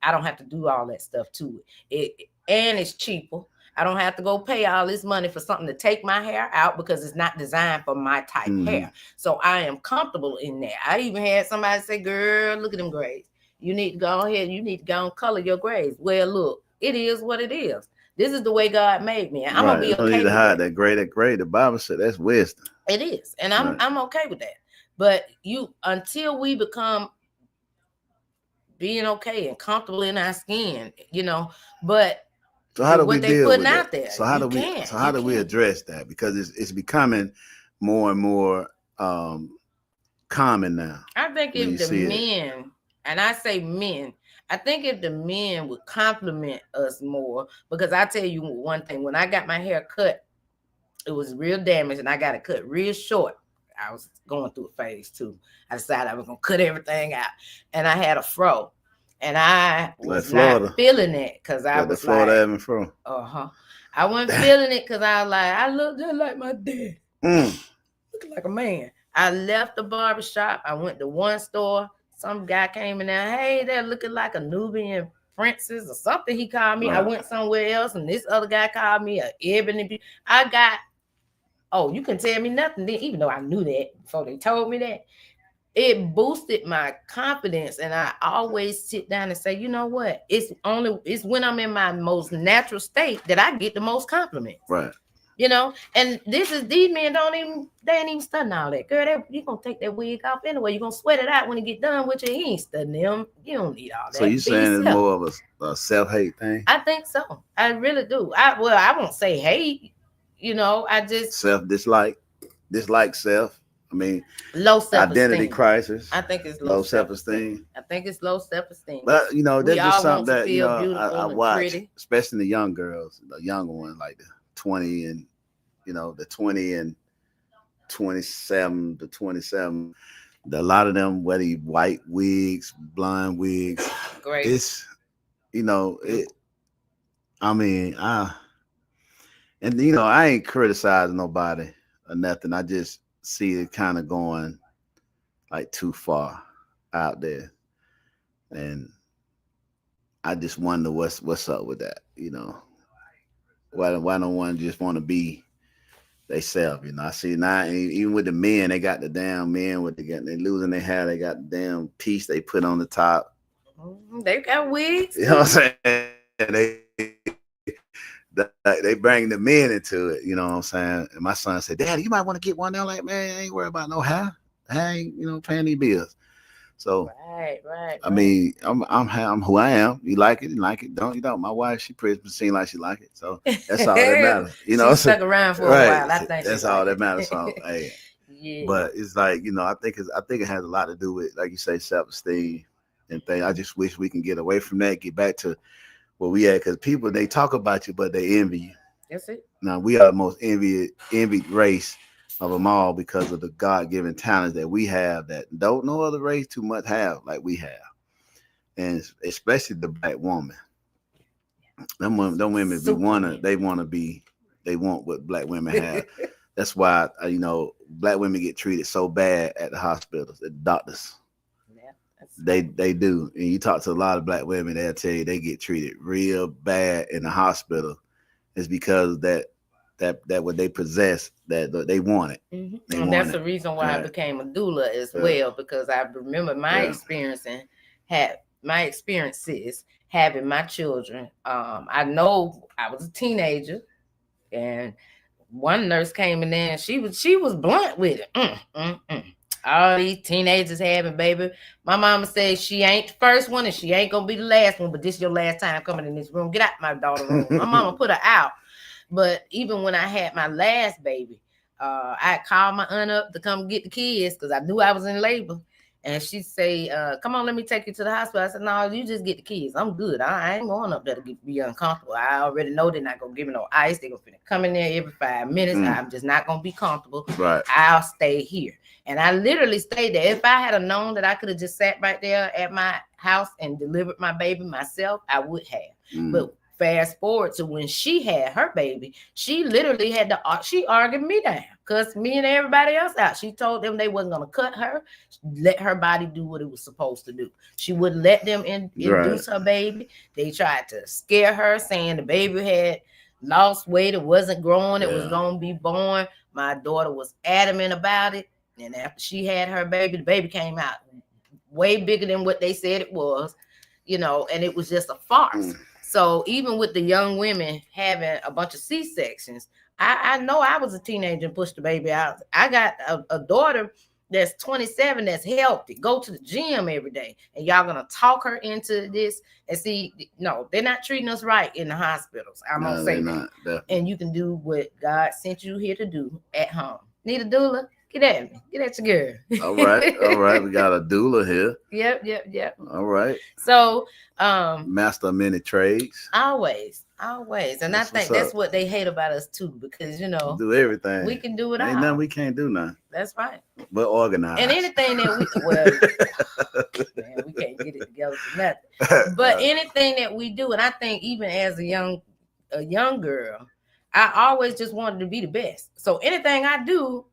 I don't have to do all that stuff to it. And it's cheaper. I don't have to go pay all this money for something to take my hair out because it's not designed for my type hair. So I am comfortable in that. I even had somebody say, girl, look at them grays. You need to go ahead. You need to go and color your grays. Well, look, it is what it is. This is the way God made me. I'm gonna be okay. You don't need to hide that gray. The Bible said that's wisdom. It is, and I'm okay with that. But until we become being okay and comfortable in our skin, you know. But so how do we deal with that? There, so how do we address that? Because it's becoming more and more common now. I think if the men, and I say men, I think if the men would compliment us more, because I tell you one thing, when I got my hair cut, it was real damaged and I got it cut real short. I was going through a phase too. I decided I was going to cut everything out, and I had a fro, and I was not feeling it because I was Florida having fro. I wasn't feeling it because I was like, I look just like my dad. Looking like a man. I left the barbershop. I went to one store. Some guy came in there. Hey, they're looking like a Nubian princess or something. He called me. Right. I went somewhere else, and this other guy called me a ebony. I got oh, you can tell me nothing. Then, even though I knew that before they told me that, it boosted my confidence. And I always sit down and say, you know what? It's when I'm in my most natural state that I get the most compliments. Right. You know, and these men they ain't even studying all that. Girl, you gonna take that wig off anyway. You're gonna sweat it out when you get done with you. He ain't studying them. You don't need all that. So you saying it's more of a self-hate thing? I think so. I really do. I won't say hate, you know, I just Self-dislike, dislike self. I mean, low self-esteem. Identity crisis. I think it's low self-esteem. I think it's low self-esteem. But you know, that's just something that I watch, pretty. Especially the young girls, the younger ones, like the 20 and the 20 and 27 to 27. A lot of them wear these white wigs, blonde wigs. Great. It's it. I mean, I ain't criticizing nobody or nothing. I just see it kind of going like too far out there, and I just wonder what's up with that. Why don't one just want to be they self? I see now, even with the men, they got the damn men they losing their hair. They got the damn piece they put on the top. They got wigs. You know what I'm saying? They bring the men into it. You know what I'm saying? And my son said, "Daddy, you might want to get one." They're like, "Man, I ain't worried about no hair. I ain't paying these bills." So right. I mean, I'm who I am. You like it, don't. You don't. My wife, she pretty seem like she like it. So that's all that matters. She stuck around for a while. I think that's all that matters. So hey, yeah. But it's like I think it has a lot to do with, like you say, self-esteem and things. I just wish we can get away from that, get back to where we at, because people, they talk about you, but they envy you. That's it. Now we are the most envied race of them all because of the God-given talents that we have that don't no other race too much have like we have, and especially the black woman. Them women they want what black women have. That's why black women get treated so bad at the hospitals, at the doctors. They do, and you talk to a lot of black women, they'll tell you they get treated real bad in the hospital. It's because that what they possess, that they want it. Mm-hmm. And that's the reason why I became a doula as well, because I remember my experiences having my children. I know I was a teenager, and one nurse came in there and she was blunt with it. All these teenagers having baby. My mama said she ain't the first one and she ain't gonna be the last one, but this is your last time coming in this room. Get out my daughter's room. My mama put her out. But even when I had my last baby, I called my aunt up to come get the kids because I knew I was in labor. And she say, come on, let me take you to the hospital. I said, no, you just get the kids. I'm good. I ain't going up there to be uncomfortable. I already know they're not going to give me no ice. They're going to come in there every 5 minutes. I'm just not going to be comfortable. Right. I'll stay here. And I literally stayed there. If I had known that I could have just sat right there at my house and delivered my baby myself, I would have. But fast forward to when she had her baby, she literally she argued me down, cussed me and everybody else out. She told them they wasn't going to cut her, let her body do what it was supposed to do. She wouldn't let them induce her baby. They tried to scare her, saying the baby had lost weight, it wasn't growing, it was going to be born. My daughter was adamant about it. And after she had her baby, the baby came out way bigger than what they said it was, and it was just a farce. So even with the young women having a bunch of C-sections, I know I was a teenager and pushed the baby out. I got a daughter that's 27 that's healthy, go to the gym every day, and y'all gonna talk her into this and see, no, they're not treating us right in the hospitals. I'm gonna say that. And you can do what God sent you here to do at home. Need a doula? Get at me. Get at your girl. All right. We got a doula here. Yep. All right. So, master of many trades. Always. And I think that's what they hate about us too, because do everything. We can do it all. Ain't nothing we can't do now. That's right. But organized. And anything that man, we can't get it together for nothing. But anything that we do, and I think even as a young girl, I always just wanted to be the best. So anything I do,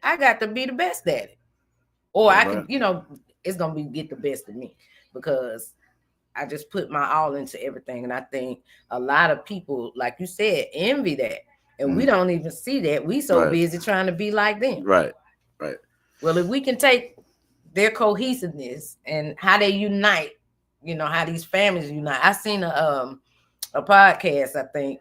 I got to be the best at it. Or I can, it's going to get the best of me, because I just put my all into everything. And I think a lot of people, like you said, envy that. And we don't even see that. We so busy trying to be like them. Right. Well, if we can take their cohesiveness and how they unite, how these families unite. I seen a podcast, I think.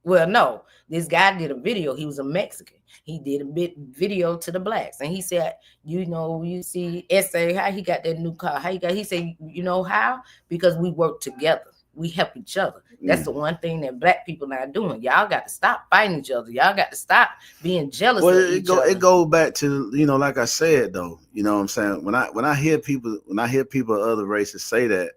Well, no, this guy did a video. He was a Mexican. He did a video to the blacks. And he said, you see SA, how he got that new car. He said, you know how? Because we work together. We help each other. That's the one thing that black people not doing. Y'all got to stop fighting each other. Y'all got to stop being jealous of each other. It goes back to, like I said, though, you know what I'm saying? When I hear people of other races say that,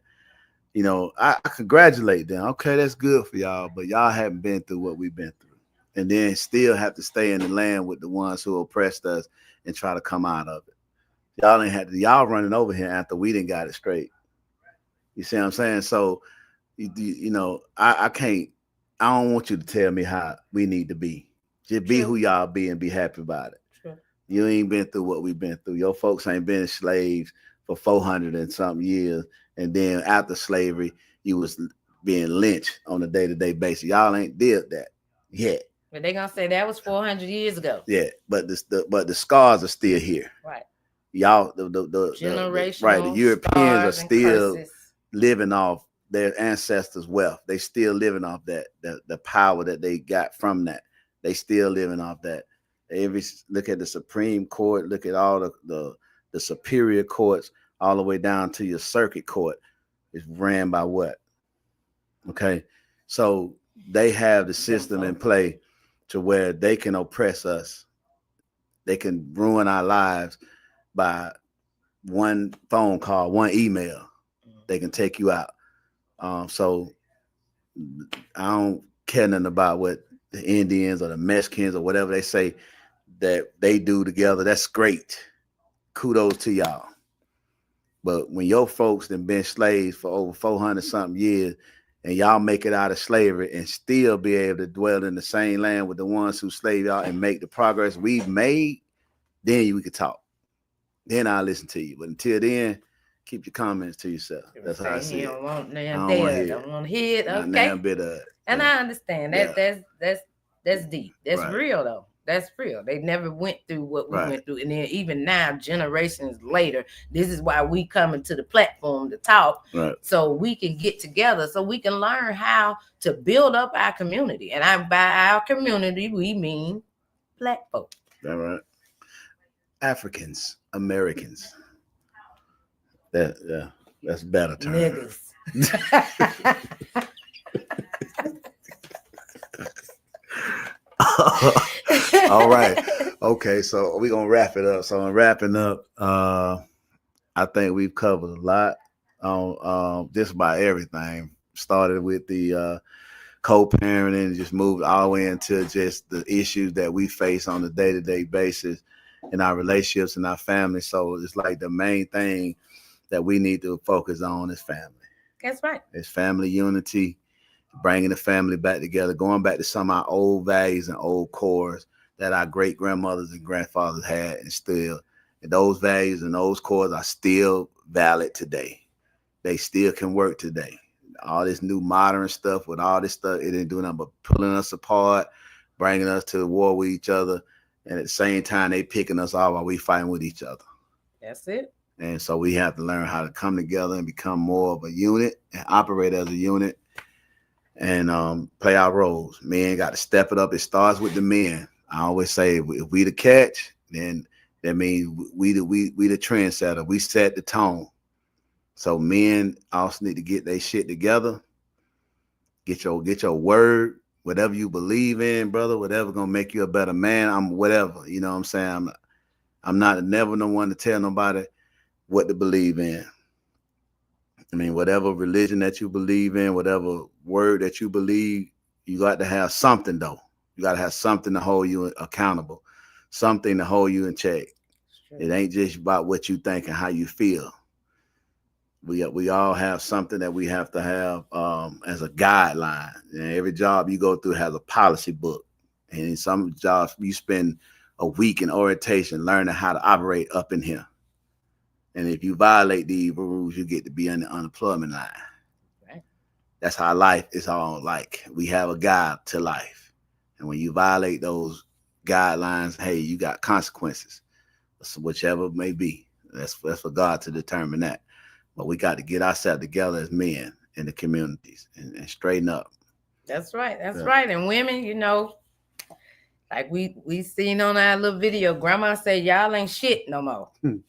I congratulate them. Okay, that's good for y'all, but y'all haven't been through what we've been through. And then still have to stay in the land with the ones who oppressed us and try to come out of it. Y'all running over here after we didn't got it straight. You see what I'm saying? So, I don't want you to tell me how we need to be. Just be who y'all be and be happy about it. Sure. You ain't been through what we've been through. Your folks ain't been slaves for 400 and something years. And then after slavery, you was being lynched on a day-to-day basis. Y'all ain't did that yet. But they gonna say that was 400 years ago. Yeah, but the scars are still here. Right. Y'all, the Europeans are still living off their ancestors' wealth. They still living off that, the power that they got from that. They still living off that. Look at the Supreme Court, look at all the superior courts, all the way down to your circuit court is ran by what? Okay. So they have the system in play to where they can oppress us. They can ruin our lives by one phone call, one email. They can take you out. So I don't care nothing about what the Indians or the Mexicans or whatever they say that they do together. That's great. Kudos to y'all. But when your folks done been slaves for over 400 something years and y'all make it out of slavery and still be able to dwell in the same land with the ones who slave y'all and make the progress we've made, then we could talk. Then I'll listen to you. But until then, keep your comments to yourself. That's how I see it. Don't want to hear it. Okay. And I understand that. That's deep. That's real though. That's real. They never went through what we went through. And then even now, generations later, this is why we coming to the platform to talk. Right. So we can get together, so we can learn how to build up our community. And by our community, we mean black folk. All right. Africans, Americans. That's better term. Niggas. All right. Okay, so we're gonna wrap it up. So I'm wrapping up. I think we've covered a lot on just about everything. Started with the co-parenting, just moved all the way into just the issues that we face on a day-to-day basis in our relationships and our family. So it's like the main thing that we need to focus on is family. That's right. It's family unity, bringing the family back together, going back to some of our old values and old cores that our great grandmothers and grandfathers had instilled. And those values and those cores are still valid today. They still can work today. All this new modern stuff with all this stuff, it didn't do nothing but pulling us apart, bringing us to war with each other. And at the same time, they picking us off while we fighting with each other. That's it. And so we have to learn how to come together and become more of a unit and operate as a unit and play our roles. Men got to step it up. It starts with the men. I always say if we the catch, then that means we the trendsetter. We set the tone. So men also need to get their shit together. Get your word, whatever you believe in, brother, whatever gonna make you a better man. I'm whatever, you know what I'm saying? I'm not never no one to tell nobody what to believe in. I mean, whatever religion that you believe in, whatever word that you believe, you got to have something though. You got to have something to hold you accountable, something to hold you in check. It ain't just about what you think and how you feel. We all have something that we have to have as a guideline. And every job you go through has a policy book. And in some jobs, you spend a week in orientation learning how to operate up in here. And if you violate these rules, you get to be on the unemployment line. Right. That's how life is all like. We have a guide to life. And when you violate those guidelines, hey, you got consequences, so whichever it may be. That's for God to determine that. But we got to get ourselves together as men in the communities and straighten up. That's right. That's right. And women, you know, like we seen on our little video, grandma said, y'all ain't shit no more.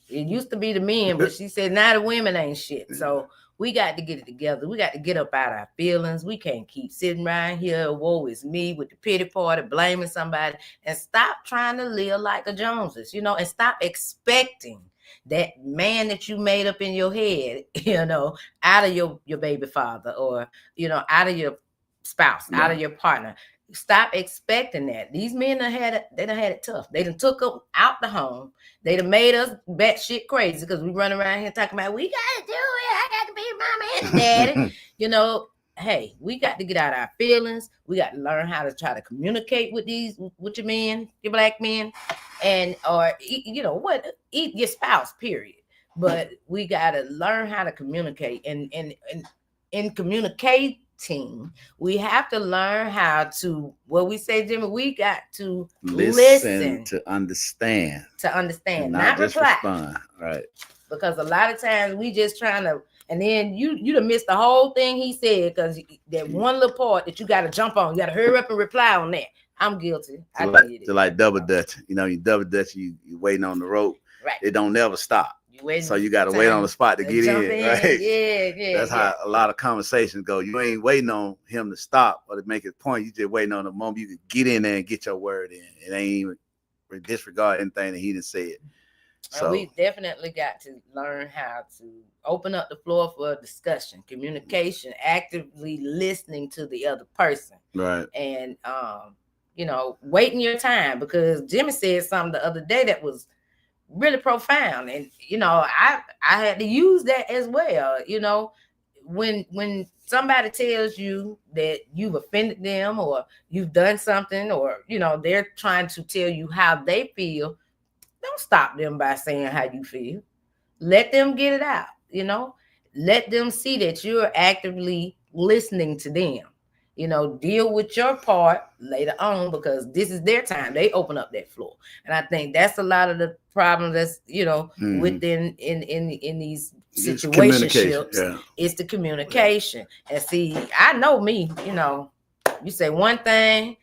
It used to be the men, but she said now the women ain't shit. So we got to get it together. We got to get up out our feelings. We can't keep sitting around here, woe is me, with the pity party, blaming somebody, and stop trying to live like the Joneses, you know, and stop expecting that man that you made up in your head, you know, out of your baby father, or, you know, out of your spouse, out of your partner. Stop expecting that. These men done had it tough. They done took them out the home. They done made us batshit crazy because we run around here talking about, we gotta do it. I got to be mama and daddy. You know, hey, we got to get out our feelings. We got to learn how to try to communicate with your men, your black men, and or you know what, your spouse, period. But we got to learn how to communicate, and in communicating, we have to learn how to, what we say, Jimmy, we got to listen to understand, not just reply. Respond. Right. Because a lot of times we just trying to, and then you done missed the whole thing he said, because that one little part that you got to jump on, you got to hurry up and reply on that. I'm guilty. I did it. Like double dutch. You know, you double dutch, you waiting on the rope. Right. It don't never stop. So you got to wait on the spot to get in. Right? Yeah. That's how a lot of conversations go. You ain't waiting on him to stop or to make his point. You just waiting on the moment you can get in there and get your word in. It ain't even disregard anything that he done said. So we definitely got to learn how to open up the floor for discussion, communication, actively listening to the other person. Right. And you know, waiting your time, because Jimmy said something the other day that was really profound, and you know, I had to use that as well. You know, when somebody tells you that you've offended them or you've done something, or you know, they're trying to tell you how they feel, don't stop them by saying how you feel. Let them get it out. You know, let them see that you're actively listening to them. You know, deal with your part later on, because this is their time. They open up that floor. And I think that's a lot of the problem that's, you know, within in these situationships. It's the communication. And see, I know me, you know, you say one thing,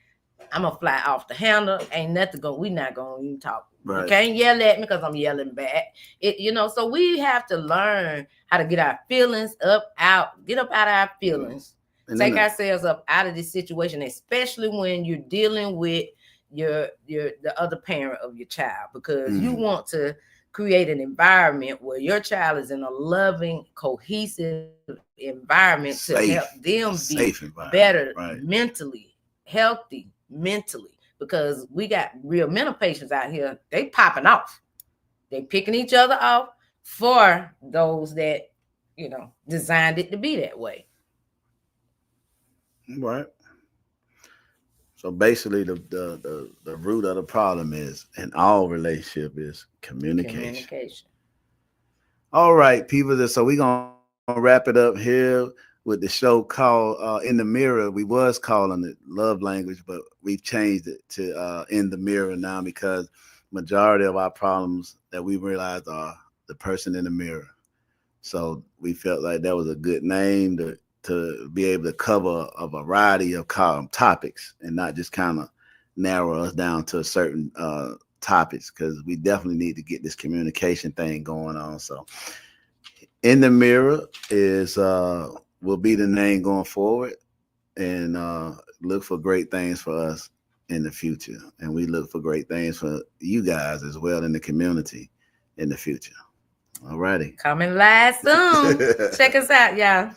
I'm gonna fly off the handle. Ain't nothing we not gonna even talk. Right. You can't yell at me because I'm yelling back. You know, so we have to learn how to get our feelings get up out of our feelings. Take ourselves up out of this situation, especially when you're dealing with the other parent of your child, because you want to create an environment where your child is in a loving, cohesive environment to help them be better mentally, healthy mentally, because we got real mental patients out here. They popping off. They picking each other off for those that, you know, designed it to be that way. Right. So basically, the root of the problem is, in all relationship, is communication. All right, people. So we're gonna wrap it up here with the show called In the Mirror. We was calling it Love Language, but we've changed it to In the Mirror now, because majority of our problems that we realized are the person in the mirror. So we felt like that was a good name to be able to cover a variety of topics and not just kind of narrow us down to certain topics, because we definitely need to get this communication thing going on. So In the Mirror will be the name going forward, and look for great things for us in the future. And we look for great things for you guys as well in the community in the future. All righty. Coming live soon. Check us out, y'all.